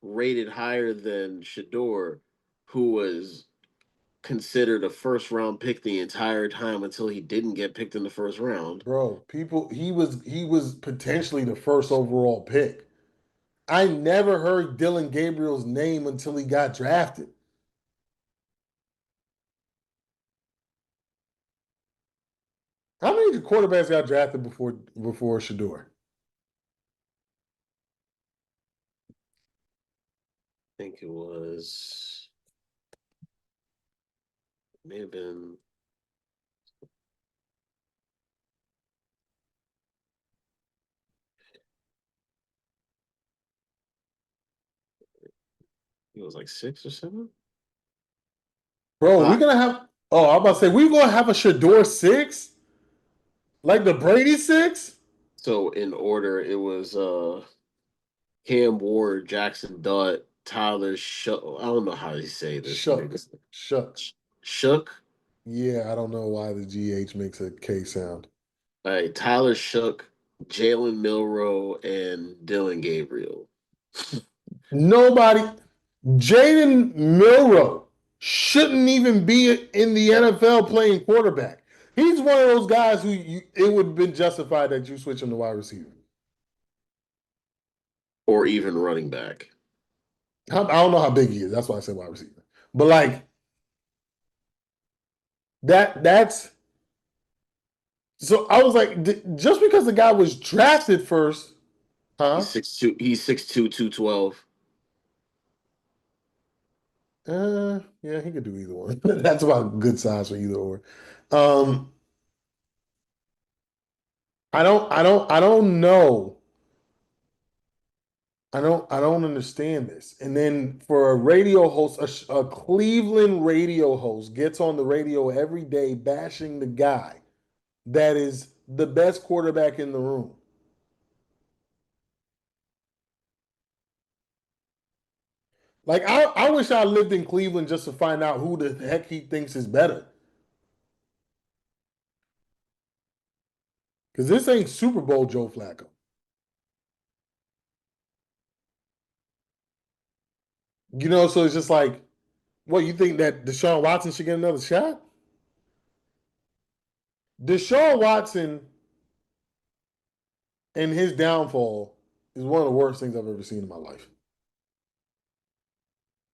rated higher than Shador, who was considered a first round pick the entire time until he didn't get picked in the first round. Bro, people, he was potentially the first overall pick. I never heard Dylan Gabriel's name until he got drafted. How many quarterbacks got drafted before Shador? I think it was may have been it was like 6 or 7. Bro, we're Uh, gonna have. Oh, I'm about to say we're gonna have a Shador 6, like the Brady 6. So in order, it was Cam Ward, Jackson Dutt, Tyler Shook. I don't know how you say this Shuck. nigga. Shuck. Shook. Yeah, I don't know why the GH makes a K sound. All right, Tyler Shook, Jalen Milrow, and Dylan Gabriel. Nobody. Jaden Milrow shouldn't even be in the NFL playing quarterback. He's one of those guys it would have been justified that you switch him to wide receiver. Or even running back. I don't know how big he is. That's why I said wide receiver. But like that's so I was like, just because the guy was drafted first, He's huh? 6'2", he's 6'2", 212. Yeah, he could do either one. That's about good size for either or. Um, I don't know. I don't understand this. And then for a radio host, a Cleveland radio host gets on the radio every day bashing the guy that is the best quarterback in the room. Like I wish I lived in Cleveland just to find out who the heck he thinks is better. Because this ain't Super Bowl Joe Flacco. So it's just like, what, you think that Deshaun Watson should get another shot? Deshaun Watson and his downfall is one of the worst things I've ever seen in my life.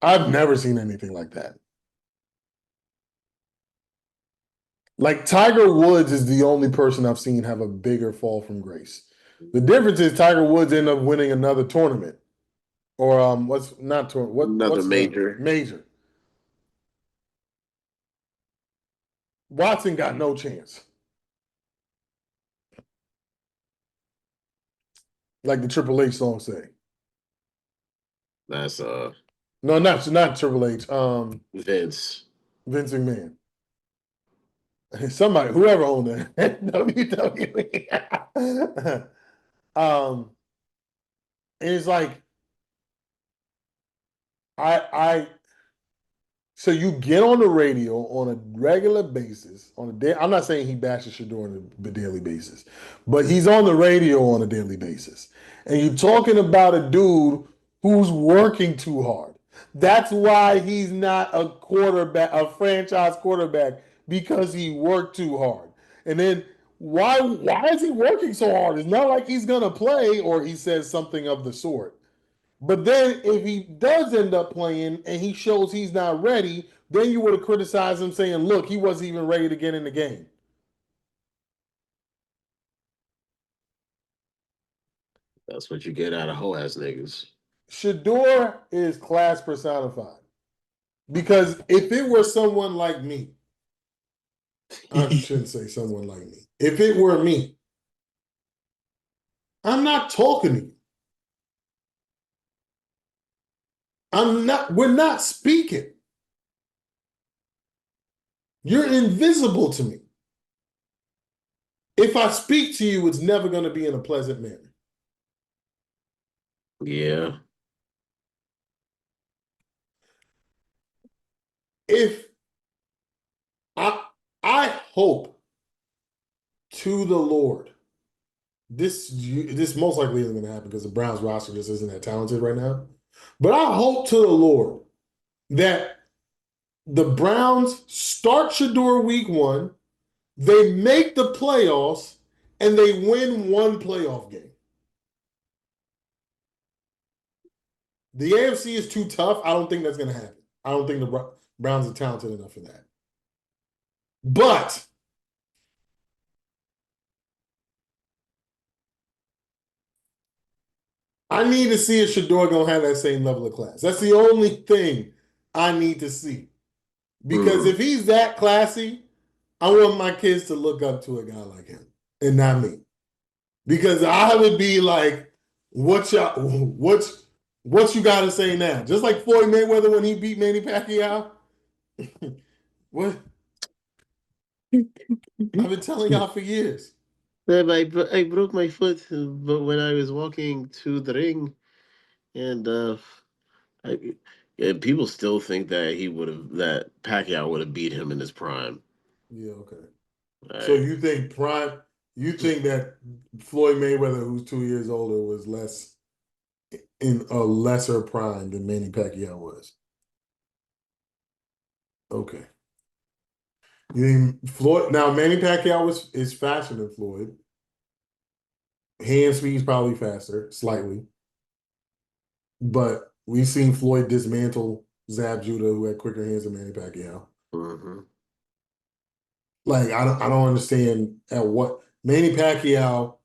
I've never seen anything like that. Like Tiger Woods is the only person I've seen have a bigger fall from grace. The difference is Tiger Woods ended up winning another tournament, or what's not tournament? Another What's the major. major? Watson got no chance. Like the Triple H song say. That's No, not Triple H. Vince. Vince McMahon. Somebody, whoever owned it, WWE. And it's like I so you get on the radio on a regular basis on a day. I'm not saying he bashes Shadeur on a daily basis, but he's on the radio on a daily basis, and you're talking about a dude who's working too hard. That's why he's not a quarterback, a franchise quarterback, because he worked too hard. And then why is he working so hard? It's not like he's gonna play, or he says something of the sort. But then if he does end up playing and he shows he's not ready, then you would have criticized him saying, look, he wasn't even ready to get in the game. That's what you get out of hoe ass niggas. Shador is class personified. Because if it were someone like me, I shouldn't say someone like me. If it were me, I'm not talking to you. We're not speaking. You're invisible to me. If I speak to you, it's never going to be in a pleasant manner. Yeah. If I I hope to the Lord this most likely isn't going to happen because the Browns roster just isn't that talented right now. But I hope to the Lord that the Browns start Shador week 1, they make the playoffs, and they win one playoff game. The AFC is too tough. I don't think that's going to happen. I don't think the Browns are talented enough for that. But I need to see if Shador going to have that same level of class. That's the only thing I need to see. Because if he's that classy, I want my kids to look up to a guy like him and not me. Because I would be like, what you got to say now? Just like Floyd Mayweather when he beat Manny Pacquiao. What? I've been telling y'all for years. I broke my foot, but when I was walking to the ring, and I, and people still think that that Pacquiao would have beat him in his prime. Yeah, okay. So I, you think that Floyd Mayweather, who's 2 years older, was less in a lesser prime than Manny Pacquiao was? Okay. You think Floyd now Manny Pacquiao is faster than Floyd. Hand speed's probably faster, slightly. But we've seen Floyd dismantle Zab Judah, who had quicker hands than Manny Pacquiao. mhm. Like I don't understand at what Manny Pacquiao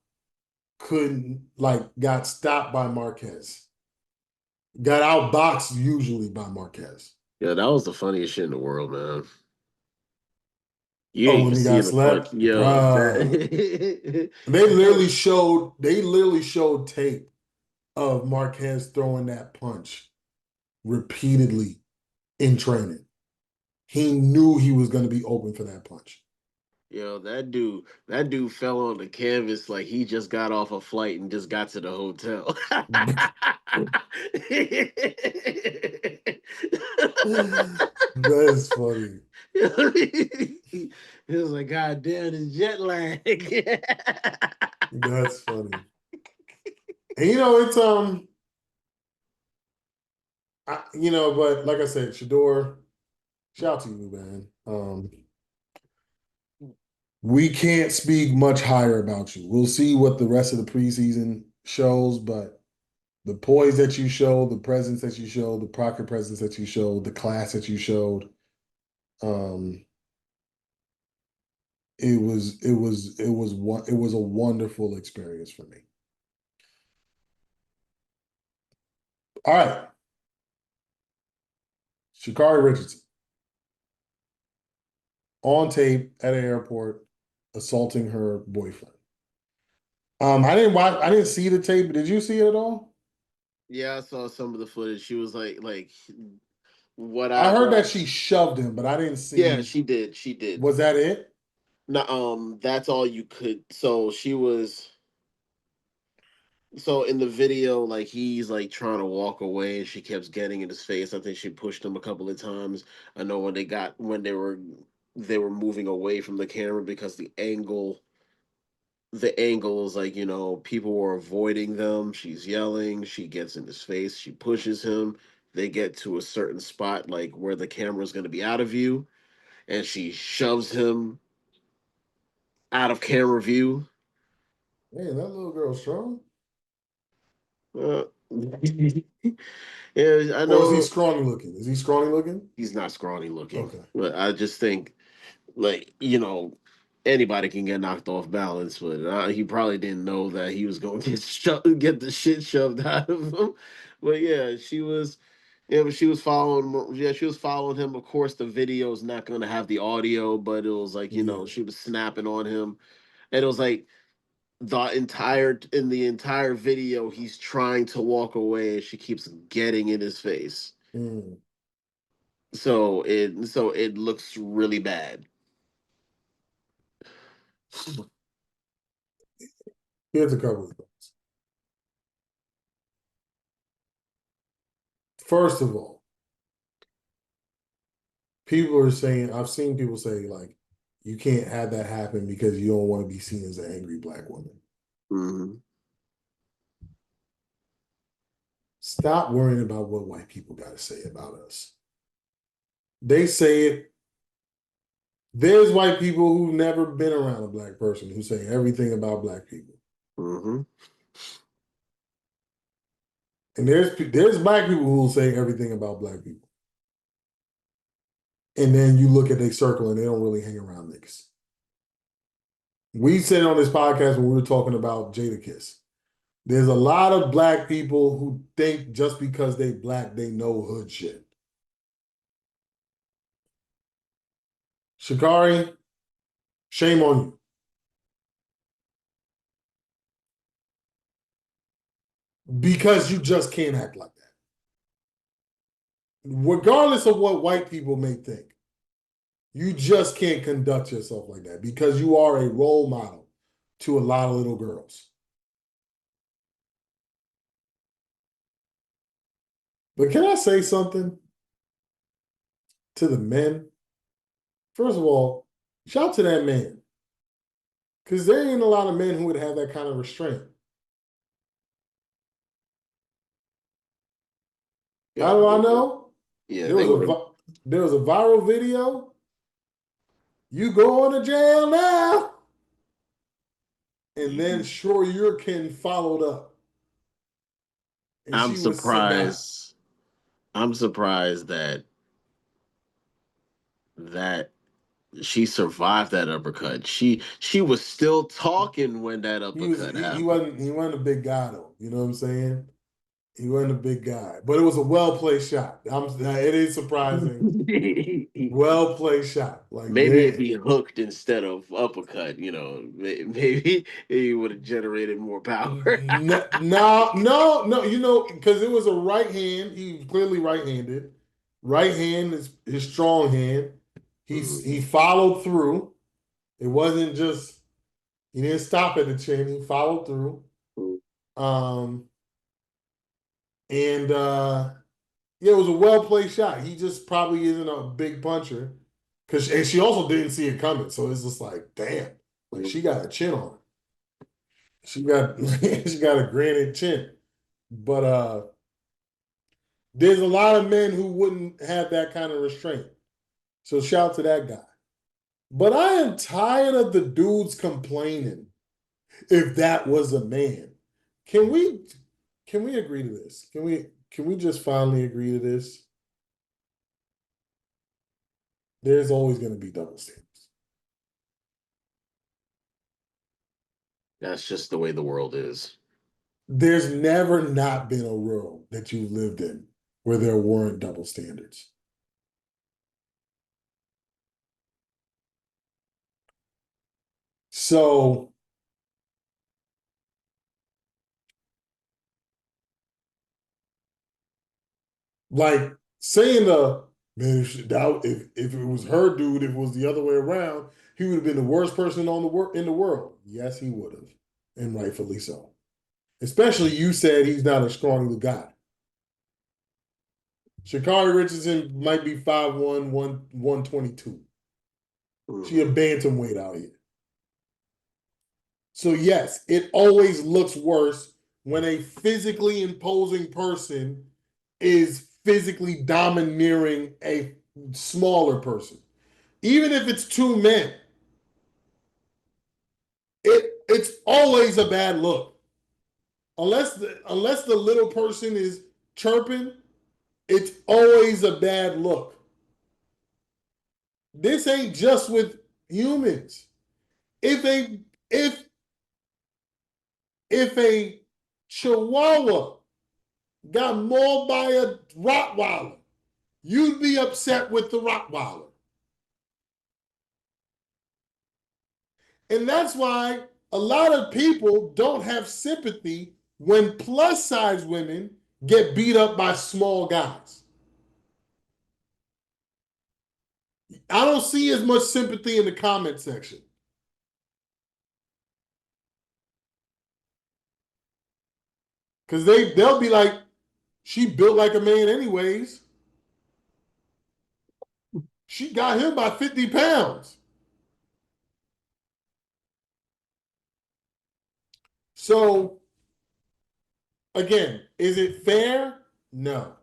couldn't got stopped by Marquez. Got outboxed usually by Marquez. Yeah, that was the funniest shit in the world, man. You Oh, ain't when even he got seeing the punch, slapped, yo. bruh. They literally showed tape of Marquez throwing that punch repeatedly in training. He knew he was going to be open for that punch. Yo, that dude fell on the canvas like he just got off a flight and just got to the hotel. That's funny. He was like, God damn, it's jet lag. That's funny. And it's but like I said, Shador, shout out to you, man. We can't speak much higher about you. We'll see what the rest of the preseason shows, but the poise that you showed, the presence that you showed, the pocket presence that you showed, the class that you showed, um, it was a wonderful experience for me. All right, Sha'Carri Richardson on tape at an airport assaulting her boyfriend. I didn't see the tape, but did you see it at all? Yeah, I saw some of the footage. She was like I heard what I that she shoved him, but I didn't yeah, see. she did. She did. Was that it? No, that's all you could. So she was. So in the video, like he's like trying to walk away, and she kept getting in his face. I think she pushed him a couple of times. I know when they were moving away from the camera because the angle is like people were avoiding them. She's yelling. She gets in his face. She pushes him. They get to a certain spot like where the camera is going to be out of view, and she shoves him out of camera view. Man, that little girl's strong. Uh, yeah, I Or is he know scrawny looking? Is he scrawny looking? he's not scrawny looking, Okay. but I just think like anybody can get knocked off balance, but he probably didn't know that he was going to get the shit shoved out of him. But yeah, but she was following. Yeah, she was following him. Of course, the video is not going to have the audio, but it was like Yeah. she was snapping on him, and it was like in the entire video, he's trying to walk away, and she keeps getting in his face. Mm. So it looks really bad. Here's a couple of things. First of all, people are saying, I've seen people say, like, you can't have that happen because you don't want to be seen as an angry black woman. Hmm. Stop worrying about what white people got to say about us. They say it. There's white people who've never been around a black person who say everything about black people. Hmm. And there's black people who will say everything about black people. And then you look at their circle and they don't really hang around niggas. We said on this podcast when we were talking about Jadakiss, there's a lot of black people who think just because they black, they know hood shit. Sha'Carri, shame on you. Because you just can't act like that. Regardless of what white people may think, you just can't conduct yourself like that because you are a role model to a lot of little girls. But can I say something to the men? First of all, shout out to that man. Because there ain't a lot of men who would have that kind of restraint. How Yeah, do I know? yeah, There they was a would have. there was a viral video. You going to jail now? And then Sure Your Kin followed up. And I'm she was semi. surprised. I'm surprised that she survived that uppercut. She was still talking when that uppercut happened. He wasn't a big guy though. You know what I'm saying? He wasn't a big guy. But it was a well placed shot. It is surprising. Well placed shot. Like Maybe if there. he hooked instead of uppercut, maybe he would have generated more power. No, no, no, no. You know, because it was a right hand. He was clearly right-handed. Right hand is his strong hand. He followed through. It wasn't just he didn't stop at the chin. He followed through. Um, and yeah, it was a well placed shot. He just probably isn't a big puncher. And she also didn't see it coming. So it's just like, damn, like she got a chin on her. She got she got a granite chin. But there's a lot of men who wouldn't have that kind of restraint. So shout to that guy. But I am tired of the dudes complaining if that was a man. Can we can we agree to this? Can we just finally agree to this? There's always going to be double standards. That's just the way the world is. There's never not been a world that you've lived in where there weren't double standards. So, like saying man, if it was her dude, if it was the other way around, he would have been the worst person in the world. Yes, he would have, and rightfully so. Especially you said he's not a strong guy. Sha'Carri Richardson might be 5'1", 122. She a bantamweight out here. So yes, it always looks worse when a physically imposing person is physically domineering a smaller person. Even if it's two men, it's always a bad look. Unless the little person is chirping, it's always a bad look. This ain't just with humans. If a if if a chihuahua got mauled by a Rottweiler, you'd be upset with the Rottweiler. And that's why a lot of people don't have sympathy when plus size women get beat up by small guys. I don't see as much sympathy in the comment section. Because they'll be like, she built like a man anyways. She got him by 50 pounds. So again, is it fair? No.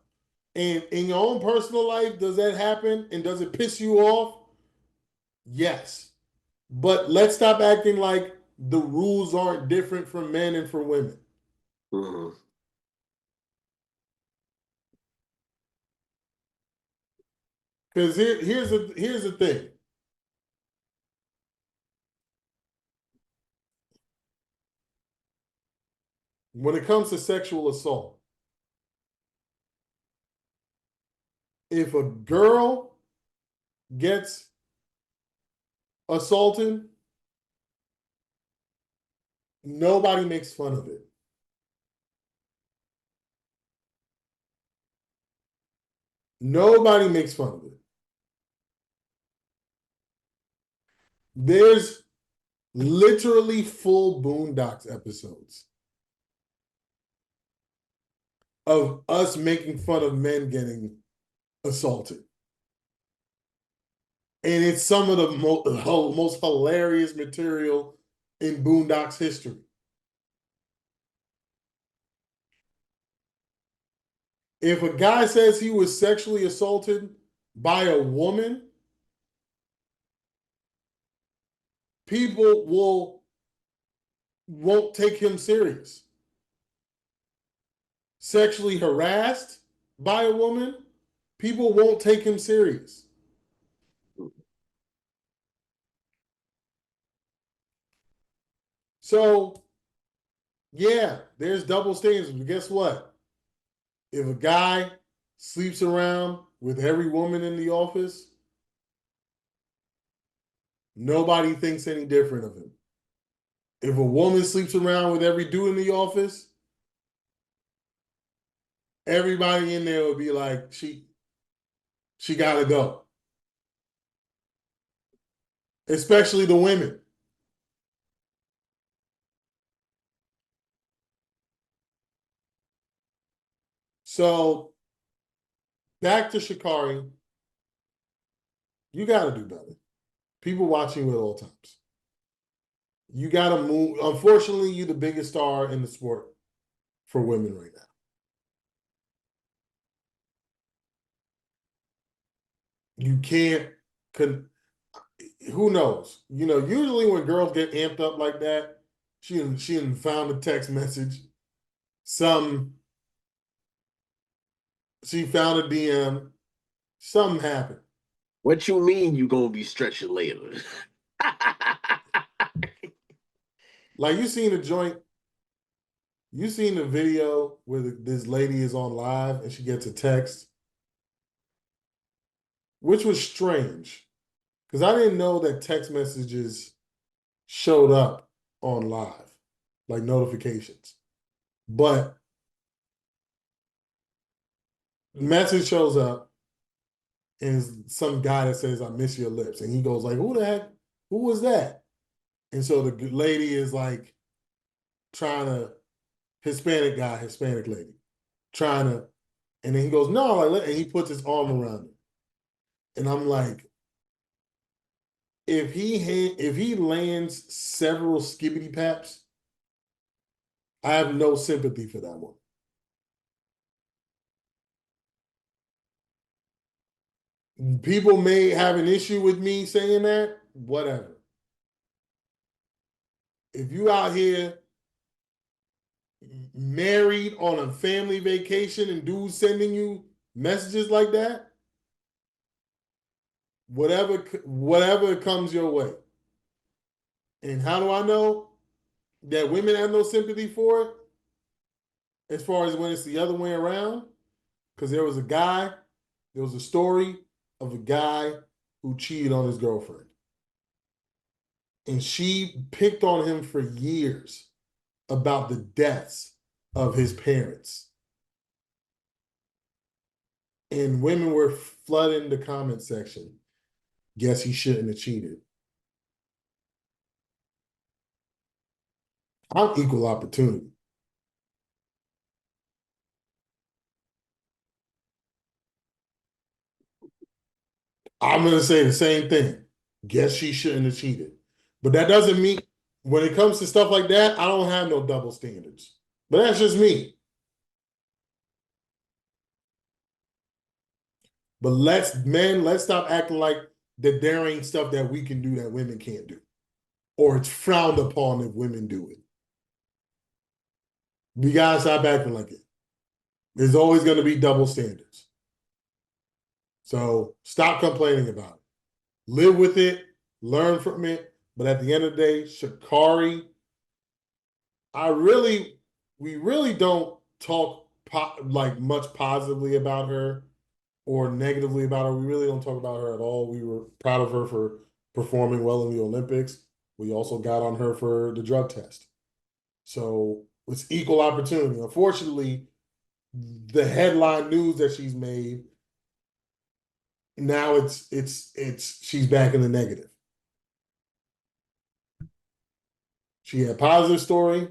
And in your own personal life, does that happen? And does it piss you off? Yes. But let's stop acting like the rules aren't different for men and for women. Mm-hmm. Because here's the thing. When it comes to sexual assault, if a girl gets assaulted, nobody makes fun of it. Nobody makes fun of it. There's literally full Boondocks episodes of us making fun of men getting assaulted. And it's some of the most hilarious material in Boondocks history. If a guy says he was sexually assaulted by a woman, people won't take him serious. Sexually harassed by a woman, people won't take him serious. So, yeah, there's double standards. But guess what? If a guy sleeps around with every woman in the office, nobody thinks any different of him. If a woman sleeps around with every dude in the office, everybody in there will be like, she gotta go. Especially the women. So back to Sha'Carri, you gotta do better. People watching you at all times. You gotta move. Unfortunately, you're the biggest star in the sport for women right now. You can't who knows? Usually when girls get amped up like that, she found a text message. Some She found a DM. Something happened. What you mean you gonna be stretching later? Like you seen the video where this lady is on live and she gets a text, which was strange because I didn't know that text messages showed up on live, like notifications. But the message shows up and it's some guy that says, "I miss your lips." And he goes like, "Who the heck? Who was that?" And so the lady is like trying to Hispanic guy, Hispanic lady, trying to, and then he goes, "No," like, and he puts his arm around her. And I'm like, if he lands several skibbity paps, I have no sympathy for that one. People may have an issue with me saying that, whatever. If you out here married on a family vacation and dudes sending you messages like that, whatever comes your way. And how do I know that women have no sympathy for it? As far as when it's the other way around, because there was a story of a guy who cheated on his girlfriend. And she picked on him for years about the deaths of his parents. And women were flooding the comment section. Guess he shouldn't have cheated. I'm equal opportunity. I'm going to say the same thing. Guess she shouldn't have cheated. But that doesn't mean when it comes to stuff like that, I don't have no double standards. But that's just me. But let's stop acting like that there ain't stuff that we can do that women can't do. Or it's frowned upon if women do it. We gotta stop acting like it. There's always going to be double standards. So stop complaining about it. Live with it, learn from it. But at the end of the day, Sha'Carri, we really don't talk like much positively about her or negatively about her. We really don't talk about her at all. We were proud of her for performing well in the Olympics. We also got on her for the drug test. So it's equal opportunity. Unfortunately, the headline news that she's made now it's she's back in the negative. She had positive story,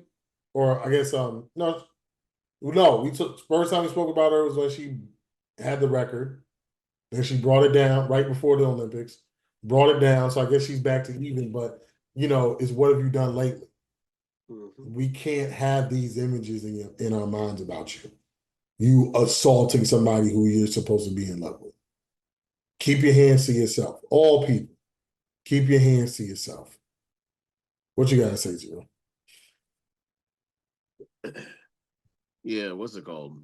or I guess no, we took first time we spoke about her was when she had the record. Then she brought it down right before the Olympics, brought it down. So I guess she's back to even. But is what have you done lately? Mhm. We can't have these images in our minds about you. You assaulting somebody who you're supposed to be in love with. Keep your hands to yourself. All people, keep your hands to yourself. What you gotta say, Joe? Yeah, what's it called?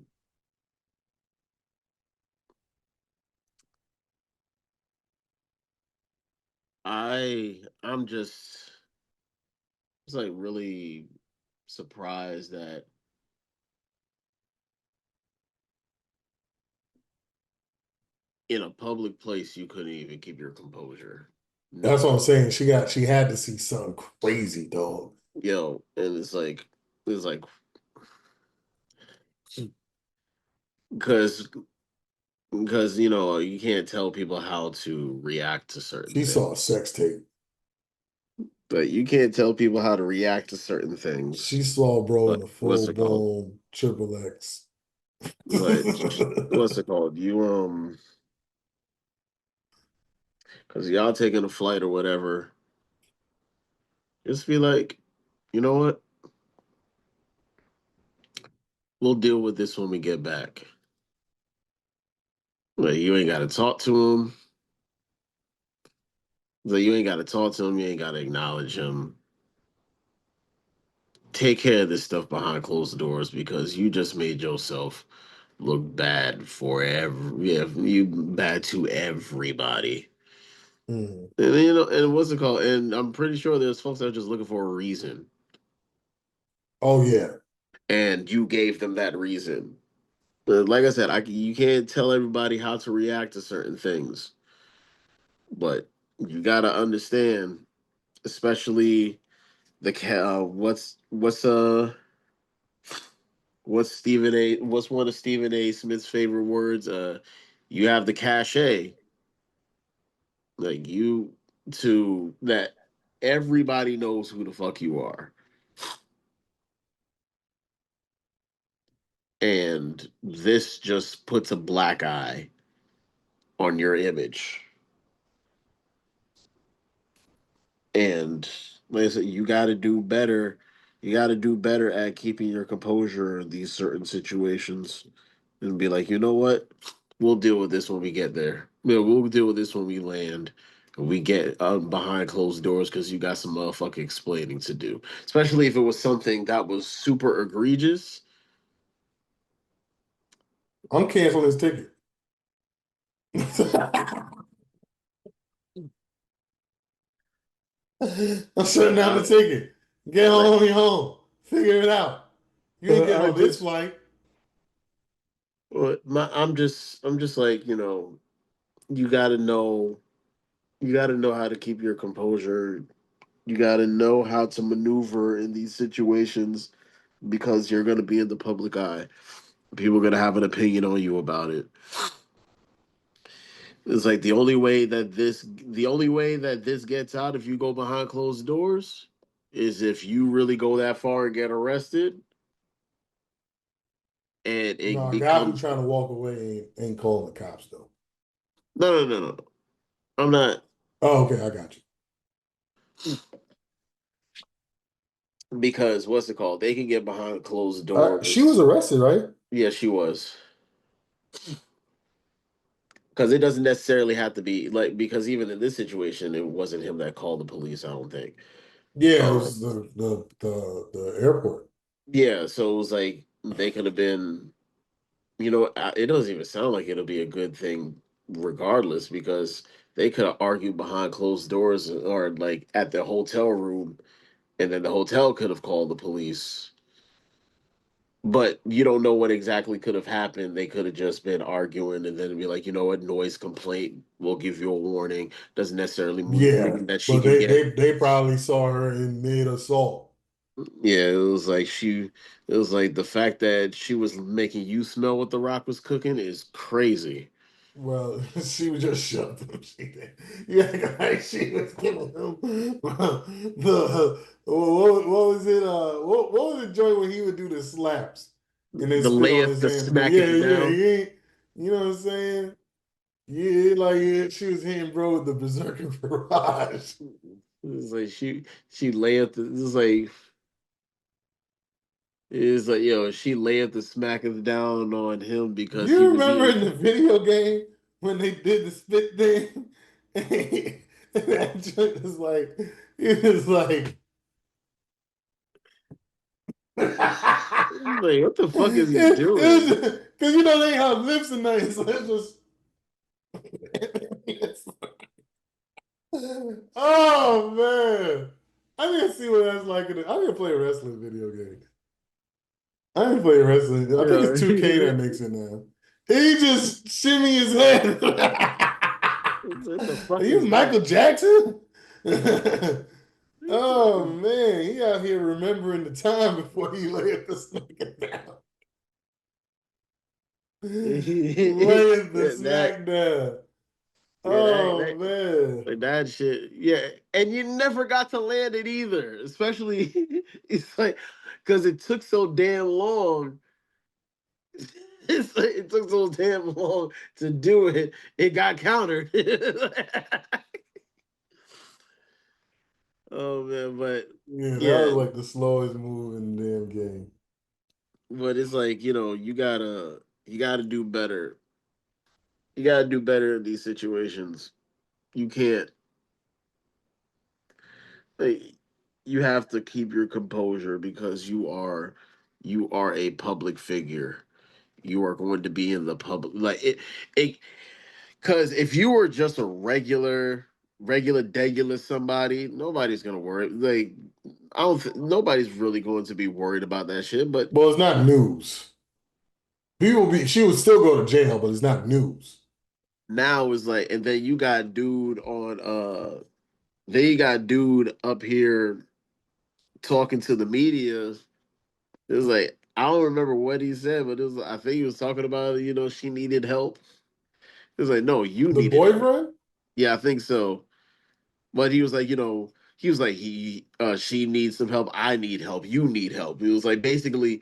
I'm just it's like really surprised that in a public place you couldn't even keep your composure. That's what I'm No, saying. She had to see something crazy, dog. and it's like because you can't tell people how to react to certain She saw a things, sex tape. but you can't tell people how to react to certain things. She saw bro in But a what's full it called? blown triple X. But what's it called? Because y'all taking a flight or whatever, just be like, you know what? We'll deal with this when we get back. Like you ain't got to talk to him. Like you ain't got to talk to him. You ain't got to acknowledge him. Take care of this stuff behind closed doors because you just made yourself look bad for yeah, you bad to everybody. Mm. And and what's it called? And I'm pretty sure there's folks that are just looking for a reason, Oh yeah. and you gave them that reason. But like I said, you can't tell everybody how to react to certain things, but you gotta understand, especially what's one of Stephen A. Smith's favorite words? You have the cachet, like you to that everybody knows who the fuck you are, and this just puts a black eye on your image. And like I said, you got to do better. You got to do better at keeping your composure in these certain situations, and be like, you know what? We'll deal with this when we get there. Yeah, we'll deal with this when we land. And we get behind closed doors because you got some motherfucking explaining to do. Especially if it was something that was super egregious. I'm canceling this ticket. I'm shutting But down the ticket. Get like, home on your home. Figure it out. You ain't getting I on this just, flight. I'm just like, you got to know, you got to know how to keep your composure. You got to know how to maneuver in these situations because you're going to be in the public eye. People are going to have an opinion on you about it. It's like the only way that this gets out if you go behind closed doors is if you really go that far and get arrested and No, it a guy who's becomes trying to walk away ain't calling the cops though. no, no, no, no. I'm not. Oh, okay, I got you. Because what's it called? They can get behind closed She was doors. arrested, right? Yeah, she was. Because it doesn't necessarily have to be like because even in this situation, it wasn't him that called the police. I don't think. Yeah, it Um, was the airport. yeah, so it was like they could have been. It doesn't even sound like it'll be a good thing, regardless, because they could have argued behind closed doors or like at the hotel room, and then the hotel could have called the police. But you don't know what exactly could have happened. They could have just been arguing and then be like, you know what, noise complaint. We'll give you a warning. Doesn't necessarily Yeah, mean that she but can they get. they they probably saw her in mid assault. Yeah, it was like It was like the fact that she was making you smell what the Rock was cooking is crazy. Well, she was just shoved him. She did. Yeah, like she was giving him what was it? What was the joint when he would do the slaps and then The spit on layup, his the hand? But smacking yeah, you yeah, down. he ain't. You know what I'm saying? Yeah, like yeah, she was hitting bro with the berserker barrage. It's like she layup. It's like yo, she layup the smackers down on him because he You was remember eating. in the video game when they did the spit thing? And that joint was like, it was like, Like, what the fuck is he doing? because you know they have lips and nothing, so it's just. Oh man, I didn't see what that's like. I didn't play a wrestling video game. I didn't play wrestling. I think Yeah, it's 2K that makes it now. He just shimmy his head. what the Are fuck you is that? Michael Jackson? Oh man, he out here remembering the time before he laid the smack down. Laying the that smack down. yeah Oh man. like that shit. Yeah, and you never got to land it either. Especially it's like because it took so damn long. It's like, it took so damn long to do it. It got countered. Oh man, but Yeah, that was yeah, like the slowest move in the damn game. but it's like you gotta do better. You gotta do better in these situations. You can't like, you have to keep your composure because you are a public figure. You are going to be in the public like it because if you were just a regular degular somebody, nobody's gonna worry. Like nobody's really going to be worried about that shit. But Well, it's not news. She would still go to jail, but it's not news. now it's like, and then you got dude on then you got dude up here talking to the media. It was like I don't remember what he said, but it was I think he was talking about she needed help. It was like no, you The needed help. boyfriend? Yeah, I think so. But he was like he was like she needs some help. I need help. You need help. He was like basically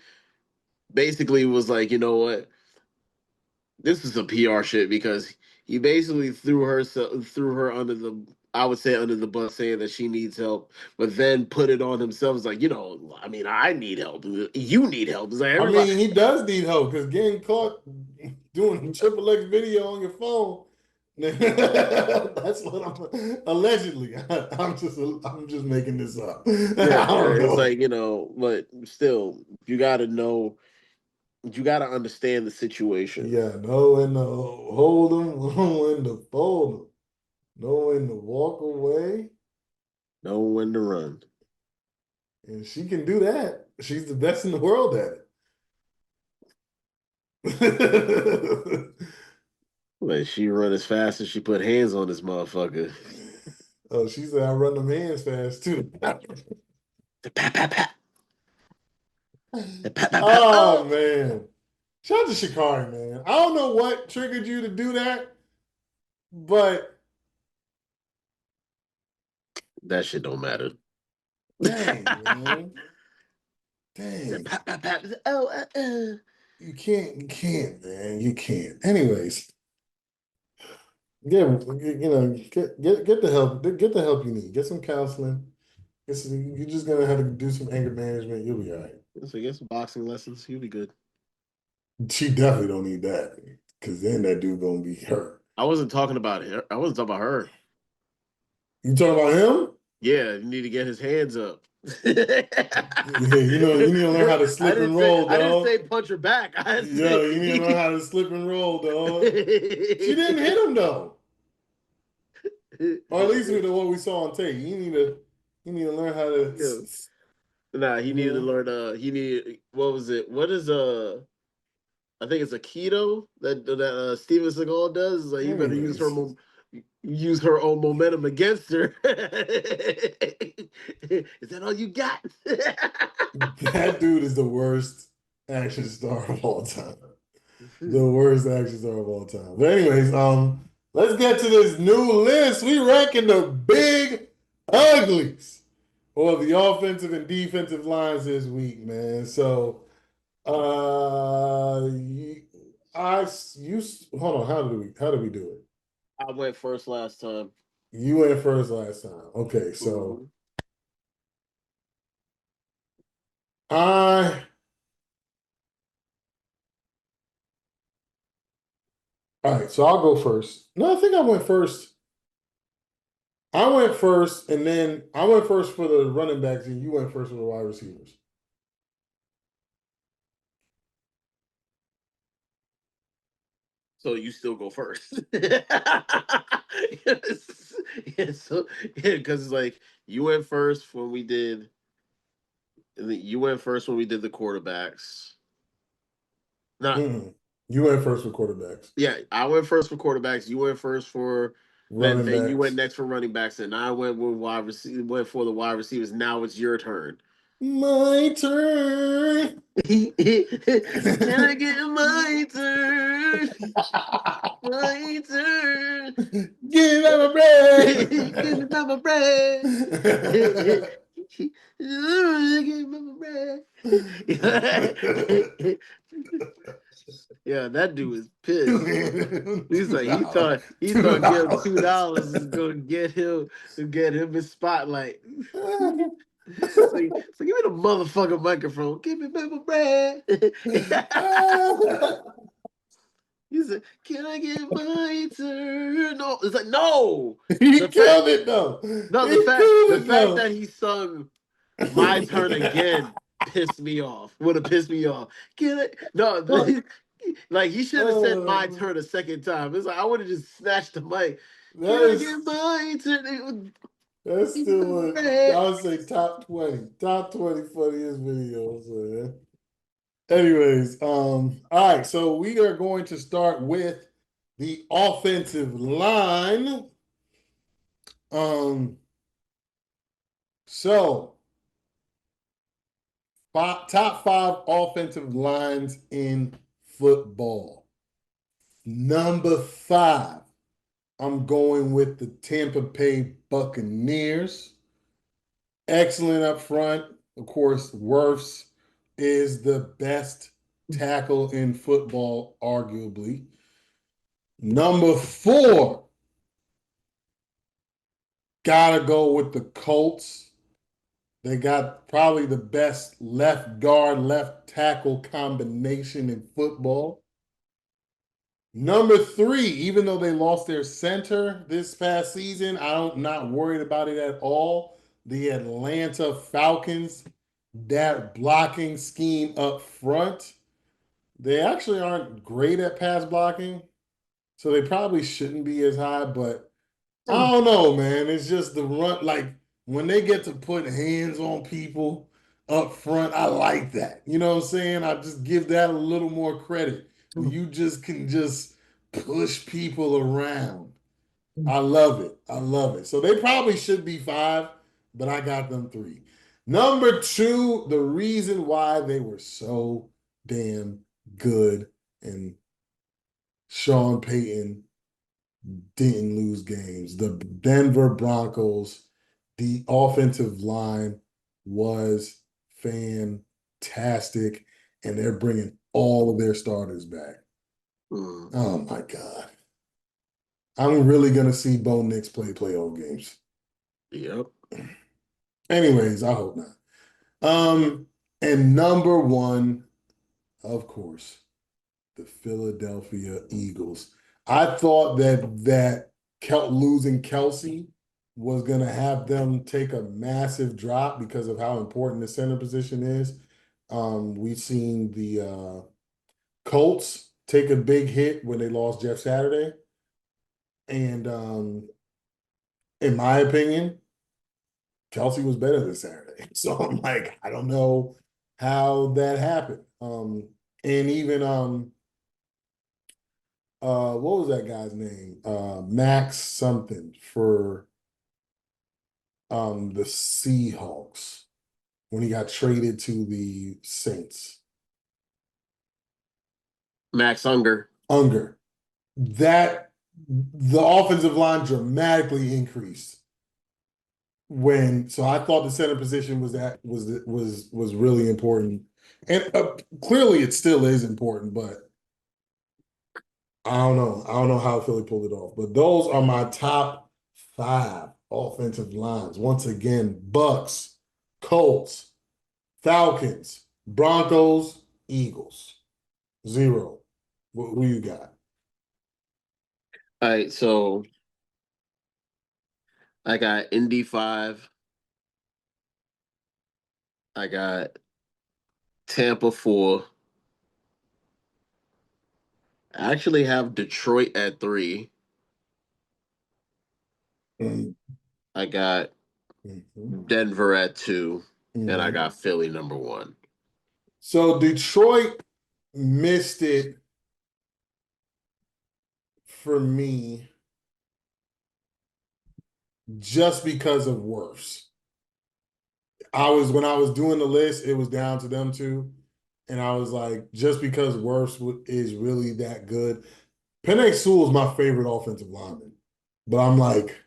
was like what, this is a PR shit because he basically threw her under the, I would say, under the bus, saying that she needs help, but then put it on himself. It's like I mean, I need help. You need help. It's like I everybody. mean, he does need help because getting caught doing a triple X video on your phone. That's what I'm allegedly. I'm just making this up. Yeah, I don't it's know. like but still, you got to know, you got to understand the situation, Yeah, know when to hold them, know when to fold them, know when to walk away, know when to run. and she can do that. She's the best in the world at it. Like she run as fast as she put hands on this motherfucker. Oh, she said I run them hands fast too. The pat pat pat. The pat pat pat. Oh Oh, man. Shout out to Sha'Carri, man. I don't know what triggered you to do that, but that shit don't matter. dang, man. The Dang. pat pat pat. Oh, You can't, man. You can't. Anyways, yeah, get the help. Get the help you need. Get some counseling. You're just gonna have to do some anger management. You'll be all right. So get some boxing lessons. You'll be good. She definitely don't need that because then that dude gonna be hurt. I wasn't talking about her. I wasn't talking about her. You talking about him? Yeah, you need to get his hands up. Yeah, you need to learn how to slip and roll, I didn't say dog. punch her back. I Yeah, you need to learn said how to slip and roll, dog. She didn't hit him though, or at least with what we saw on tape. You need to learn how to, Yeah. Nah, he you needed to know. learn he needed, what was it? What is I think it's a keto that Steven Seagal does. Like you better Anyways, use her own momentum against her. Is that all you got? that dude is the worst action star of all time. The worst action star of all time. But anyways, let's get to this new list. We ranking the big uglies or the offensive and defensive lines this week, man. So, hold on. How did we do it? I went first last time. You went first last time. Okay, so Mhm. I all right. So I'll go first. No, I think I went first. I went first, and then I went first for the running backs, and you went first for the wide receivers. So you still go first. Yes. Yeah, so yeah, because it's like you went first when we did you went first when we did the quarterbacks. Not Mm-mm. You went first for quarterbacks. Yeah, I went first for quarterbacks. You went first for Running then you went backs. next for running backs, and I went with went for the wide receivers. Now it's your turn. My turn. Can I get my turn? My turn. Give him a Give me break. my bread. Give me my bread. Yeah, that dude is pissed. He's like $2. he $2. thought give him $2 is gonna get him his spotlight. So give me the motherfucking microphone. Give me my bread. He said, "Can I get my turn?" No, it's like no. He The fact killed it though. no He killed the it fact though. that he sung "My Turn" again pissed me off. Would have pissed me off. Can I? No, like he should have said "My Oh, Turn" a second time. It's like I would have just snatched the mic. that Can I get is my turn? that's still I would say top 20 funniest videos, man. Anyways, all right, so we are going to start with the offensive line. Um, so top five offensive lines in football. Number five, I'm going with the Tampa Bay Buccaneers. Excellent up front. Of course, Wirfs is the best tackle in football, arguably. Number four, gotta go with the Colts. They got probably the best left guard, left tackle combination in football. Number three, even though they lost their center this past season, I'm not worried about it at all. The Atlanta Falcons, that blocking scheme up front, they actually aren't great at pass blocking, so they probably shouldn't be as high, but I don't know, man. It's just the run. Like when they get to put hands on people up front, I like that. You know what I'm saying? I just give that a little more credit. When you just can just push people around. I love it. I love it. So they probably should be five, but I got them three. Number two, the reason why they were so damn good and Sean Payton didn't lose games. The Denver Broncos, the offensive line was fantastic, and they're bringing all of their starters back. Mm. Oh my God. I'm really going to see Bo Nix play playoff games. Yep. Anyways, I hope not. And number one, of course, the Philadelphia Eagles. I thought that losing Kelsey was going to have them take a massive drop because of how important the center position is. We've seen the Colts take a big hit when they lost Jeff Saturday. And in my opinion, Kelsey was better than Saturday. So I'm like, I don't know how that happened. And even what was that guy's name? Max something for the Seahawks when he got traded to the Saints. Max Unger. Unger. That the offensive line dramatically increased so I thought the center position was really important, and clearly it still is important, but I don't know how Philly pulled it off, but those are my top five offensive lines. Once again, Bucks, Colts, Falcons, Broncos, Eagles. Zero. Who you got? All right, so I got Indy 5. I got Tampa 4. I actually have Detroit at 3. Mm, I got mhm, Denver at 2. And I mhm. got Philly number 1. So Detroit missed it for me just because of worse. When I was doing the list, it was down to them two. And I was like, just because Wirfs is really that good. Penei Sewell is my favorite offensive lineman. But I'm like,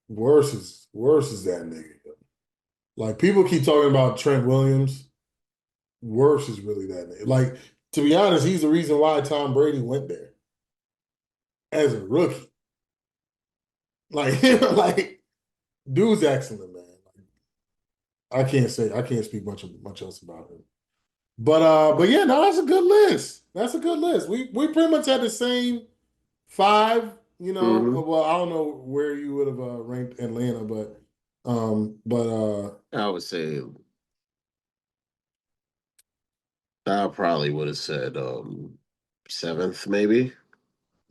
worse is that nigga. Like people keep talking about Trent Williams. Worse is really that nigga. Like, to be honest, he's the reason why Tom Brady went there as a rookie. Like, like dude's excellent, man. I can't speak much else about him. But yeah, no, that's a good list. That's a good list. We pretty much had the same five. Mm-hmm. Well, I don't know where you would have ranked Atlanta, but I would say I probably would have said 7th, maybe.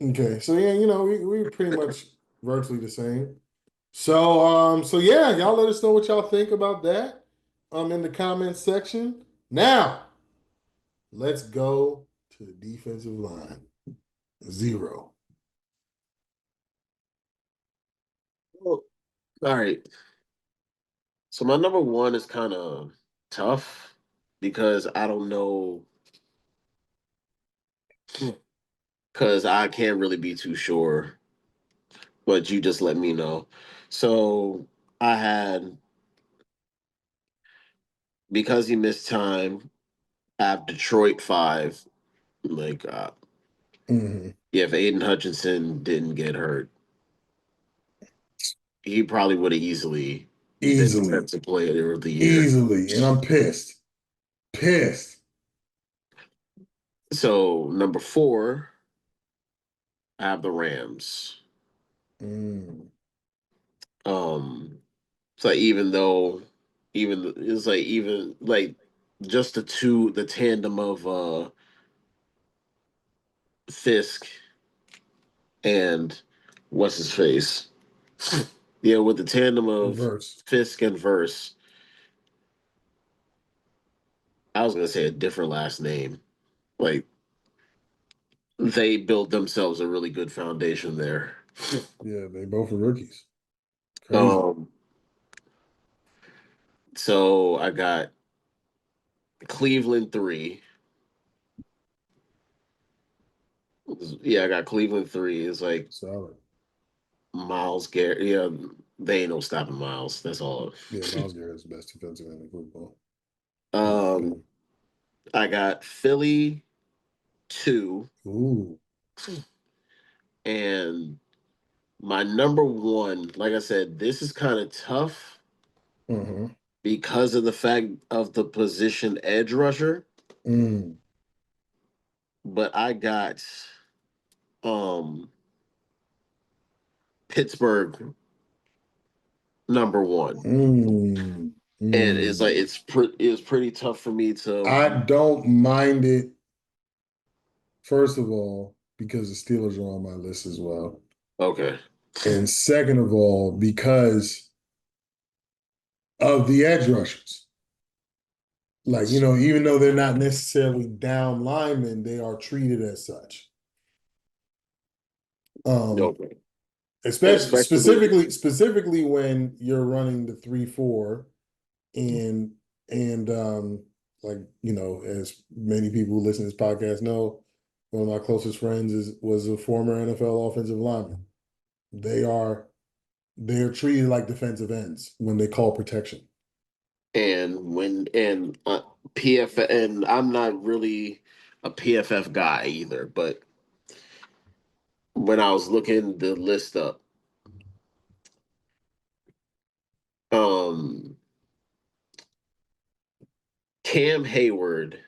okay. So yeah, we were pretty much virtually the same. So yeah, y'all let us know what y'all think about that in the comments section. Now, let's go to the defensive line. Zero. Well, all right. So my number 1 is kind of tough because I don't know, because I can't really be too sure, but you just let me know. So I had, because he missed time, I have Detroit 5. Like, Mhm. yeah, if Aiden Hutchinson didn't get hurt, he probably would have easily been Easily. defensive player of the year. Easily. And I'm pissed. Pissed. So number 4, I have the Rams. Mm. Um, so even though, even it's like even like just the tandem of Fisk and what's his face, yeah, with the tandem of Verse. Fisk and Verse. I was gonna say a different last name. Like they built themselves a really good foundation there. Yeah, they both are rookies. Crazy. Um, so I got Cleveland 3. Yeah, I got Cleveland 3. It's like Solid. Miles Garrett. Yeah, they ain't no stopping Miles. That's all. Yeah, Miles Garrett's the best defensive end in football, in my Um, opinion. I got Philly 2, Ooh. and my number 1. Like I said, this is kind of tough Mm-hmm. because of the fact of the position edge rusher. Mm. But I got um Pittsburgh number 1, Mm. and it's Mm. like it's pretty tough for me I to. don't mind it, first of all, because the Steelers are on my list as well. Okay. And second of all, because of the edge rushers. Like, even though they're not necessarily down linemen, they are treated as such. Um, Okay. especially Especially. specifically when you're running the 3-4 and and like, as many people who listen to this podcast know, one of my closest friends was a former NFL offensive lineman. They're treated like defensive ends when they call protection. And PF, and I'm not really a PFF guy either, but when I was looking the list up, um, Cam Hayward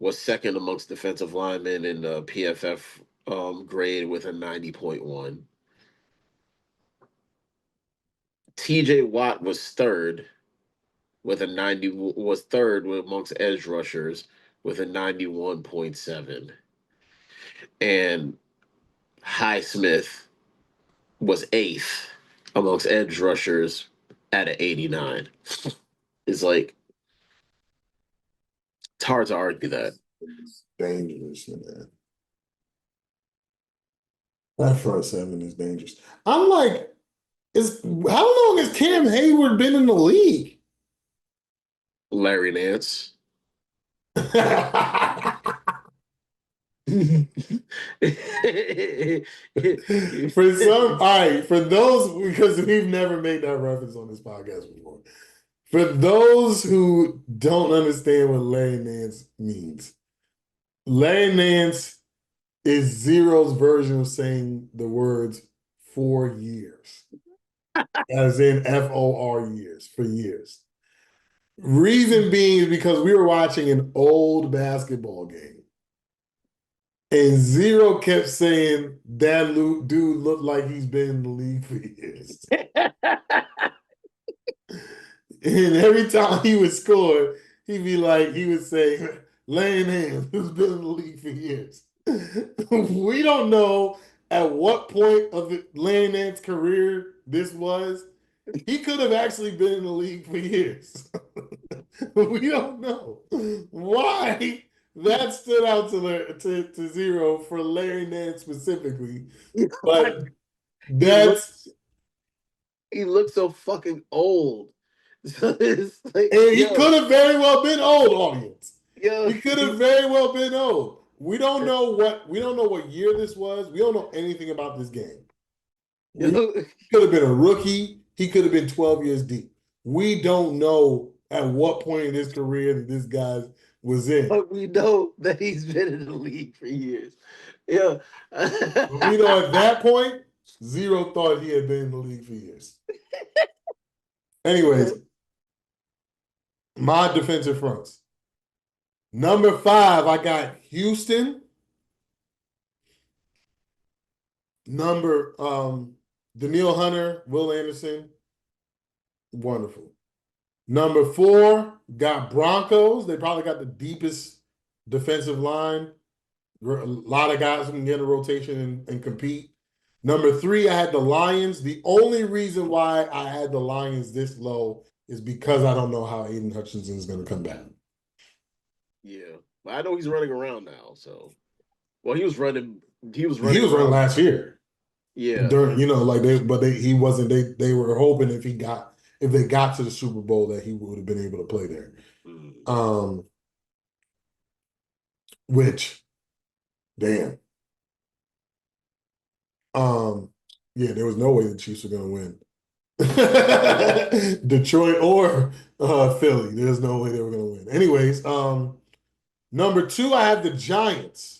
was second amongst defensive linemen in the PFF grade with a 90.1. TJ Watt was third amongst edge rushers with a 91.7. And Highsmith was eighth amongst edge rushers at an 89. It's like it's hard to argue that. It's dangerous, man. That front seven is dangerous. I'm like, how long has Cam Hayward been in the league? Larry Nance. For those, because we've never made that reference on this podcast before. For those who don't understand what Larry Nance means, Larry Nance is Zero's version of saying the words 4 years, as in FOR years, for years. Reason being is because we were watching an old basketball game, and Zero kept saying that dude looked like he's been in the league for years. And every time he would score, he would say, laying hands, who's been in the league for years. We don't know at what point of Larry Nance's career this was. He could have actually been in the league for years. We don't know why that stood out to Zero for Larry Nance specifically. But he that's looks he looks so fucking old. So it's like, and he could have very well been old, audience. yo, He could have very well been old. We don't know what year this was. We don't know anything about this game. yo, He could have been a rookie. He could have been 12 years deep. We don't know at what point in his career that this guy was in. but we know that he's been in the league for years. Yeah. But we know at that point, Zero thought he had been in the league for years. Anyways, my defensive fronts. Number 5, I got Houston. Number Daniil Hunter, Will Anderson, wonderful. Number 4, got Broncos. They probably got the deepest defensive line. A lot of guys who can get in a rotation and compete. Number 3, I had the Lions. The only reason why I had the Lions this low is because I don't know how Aiden Hutchinson is going to come back. Yeah. But I know he's running around now, so well he was running He was running last year. Yeah. He wasn't. They were hoping if they got to the Super Bowl that he would have been able to play there. Which, damn. Yeah, there was no way the Chiefs were going to win. Detroit or Philly. There's no way they were going to win. Anyways, number 2, I have the Giants.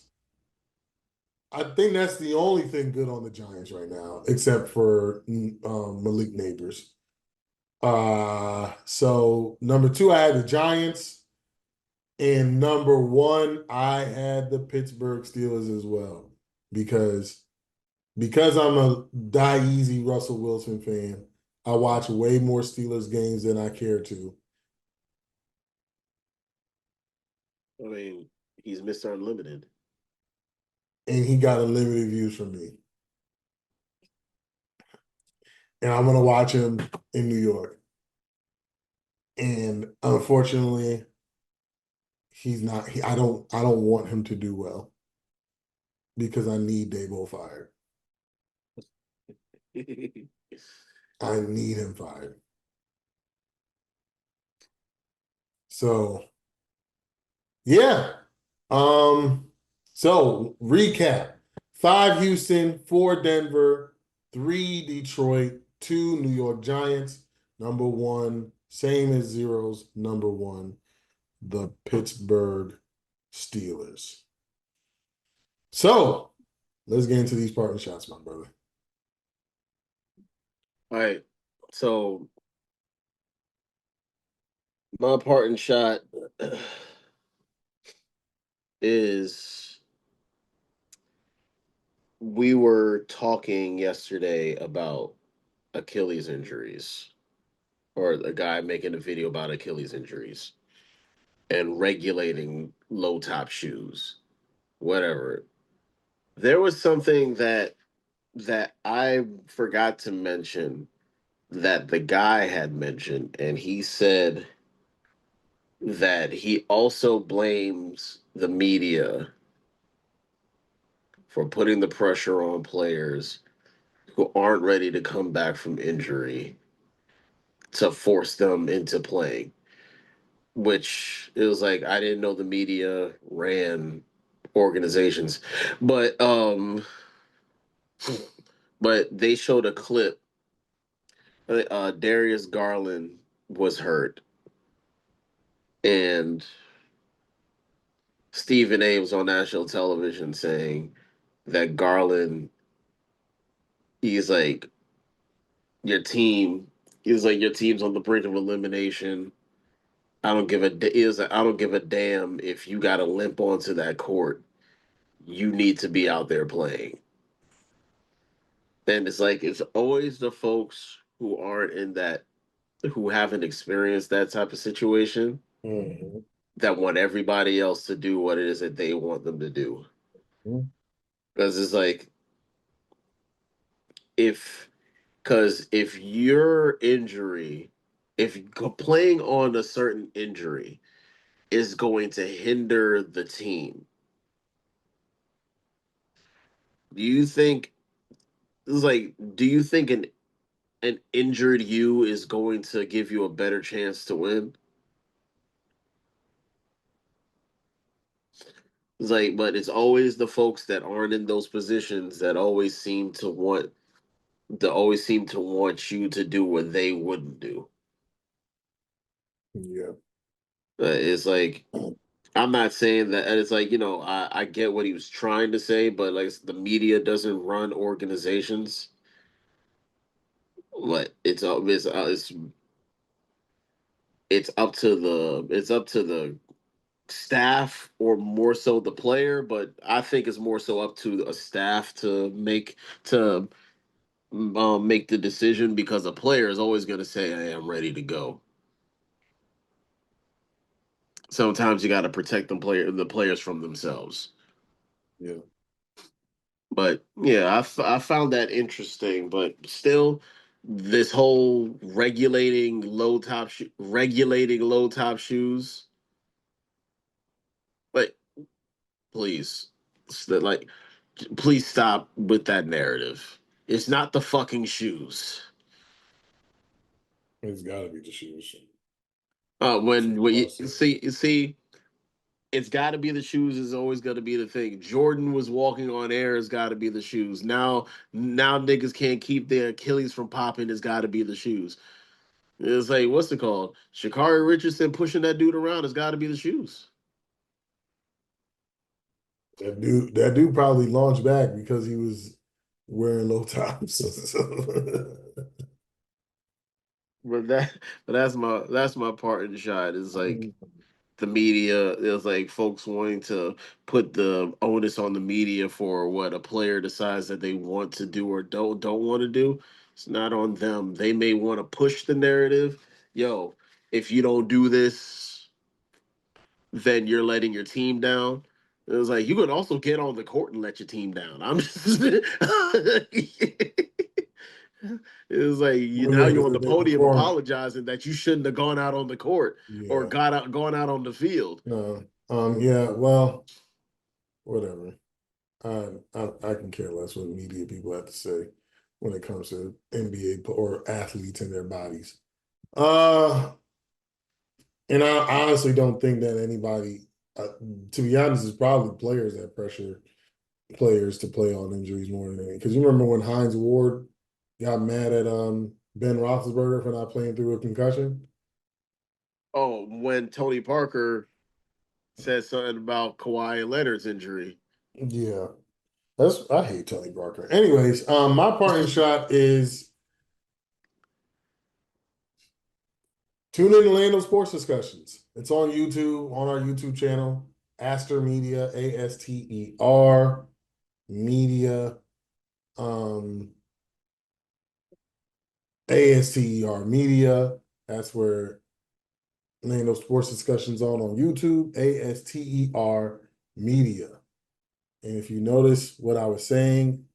I think that's the only thing good on the Giants right now, except for Malik Neighbors. So number 2, I had the Giants, and number 1, I had the Pittsburgh Steelers as well, because I'm a die easy Russell Wilson fan. I watch way more Steelers games than I care to. I mean, he's Mr. Unlimited. And he got unlimited views from me. And I'm gonna watch him in New York. And unfortunately, he's not. I don't want him to do well because I need Dabo fired. I need him fired. So Yeah. So recap. 5 Houston, 4 Denver, 3 Detroit, 2 New York Giants. Number one, same as zeros. Number one, the Pittsburgh Steelers. So let's get into these parting shots, my brother. All right. So my parting shot is we were talking yesterday about Achilles injuries, or a guy making a video about Achilles injuries and regulating low top shoes, whatever. There was something that I forgot to mention that the guy had mentioned, and he said that he also blames the media for putting the pressure on players who aren't ready to come back from injury to force them into playing. Which it was like I didn't know the media ran organizations, but but they showed a clip. Darius Garland was hurt, and Stephen A was on national television saying that Garland, he's like your team, he's like your team's on the brink of elimination. I don't give a is I don't give a damn if you got to limp onto that court. You need to be out there playing. And it's like it's always the folks who aren't in that, who haven't experienced that type of situation, Mhm. that want everybody else to do what it is that they want them to do. Mhm. Because it's like if because if your injury, if playing on a certain injury is going to hinder the team, do you think it's like do you think an injured you is going to give you a better chance to win? It's like, but it's always the folks that aren't in those positions that always seem to want you to do what they wouldn't do. Yeah. It's like I'm not saying that, and it's like I get what he was trying to say, but like the media doesn't run organizations. But it's up to the staff, or more so the player. But I think it's more so up to a staff to make the decision, because a player is always going to say, "Hey, I'm ready to go." Sometimes you got to protect the players from themselves. Yeah. But yeah, I found that interesting. But still, this whole regulating low top shoes, like please, like please stop with that narrative. It's not the fucking shoes. It's got to be the shoes. When Well you said. see, it's got to be the shoes. Is always going to be the thing. Jordan was walking on air. It's got to be the shoes. Now niggas can't keep their Achilles from popping. It's got to be the shoes. It's like what's it called? Sha'Carri Richardson pushing that dude around. It's got to be the shoes. That dude probably launched back because he was wearing low tops. But that's my part in the shot. Is like the media. It's like folks wanting to put the onus on the media for what a player decides that they want to do or don't want to do. It's not on them. They may want to push the narrative. Yo, if you don't do this, then you're letting your team down. It was like you could also get on the court and let your team down. I'm just it was like Well, now yeah, you're because on the if they podium perform, apologizing that you shouldn't have gone out on the court or yeah, gone out on the field. no, yeah, well, whatever. I can care less what media people have to say when it comes to NBA or athletes and their bodies. Uh, and I honestly don't think that anybody To be honest, it's probably players that pressure players to play on injuries more than anything. Because you remember when Hines Ward got mad at Ben Roethlisberger for not playing through a concussion? Oh, when Tony Parker said something about Kawhi Leonard's injury. Yeah. I hate Tony Parker. Anyways, my parting shot is tune in to Lando Sports Discussions. It's on YouTube, on our YouTube channel, Aster Media, Aster Media, um, Aster Media. That's where Lando Sports Discussions on YouTube, Aster Media. And if you notice what I was saying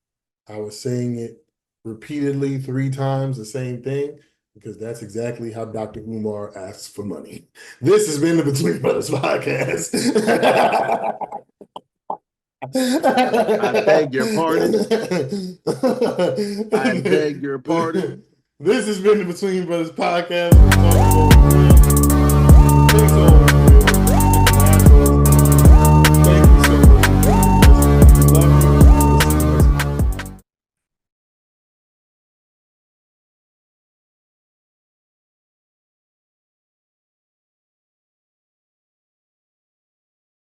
it repeatedly 3 times, the same thing, because that's exactly how Dr. Umar asks for money. This has been the Between Brothers podcast. I beg your pardon. I beg your pardon. This has been the Between Brothers podcast.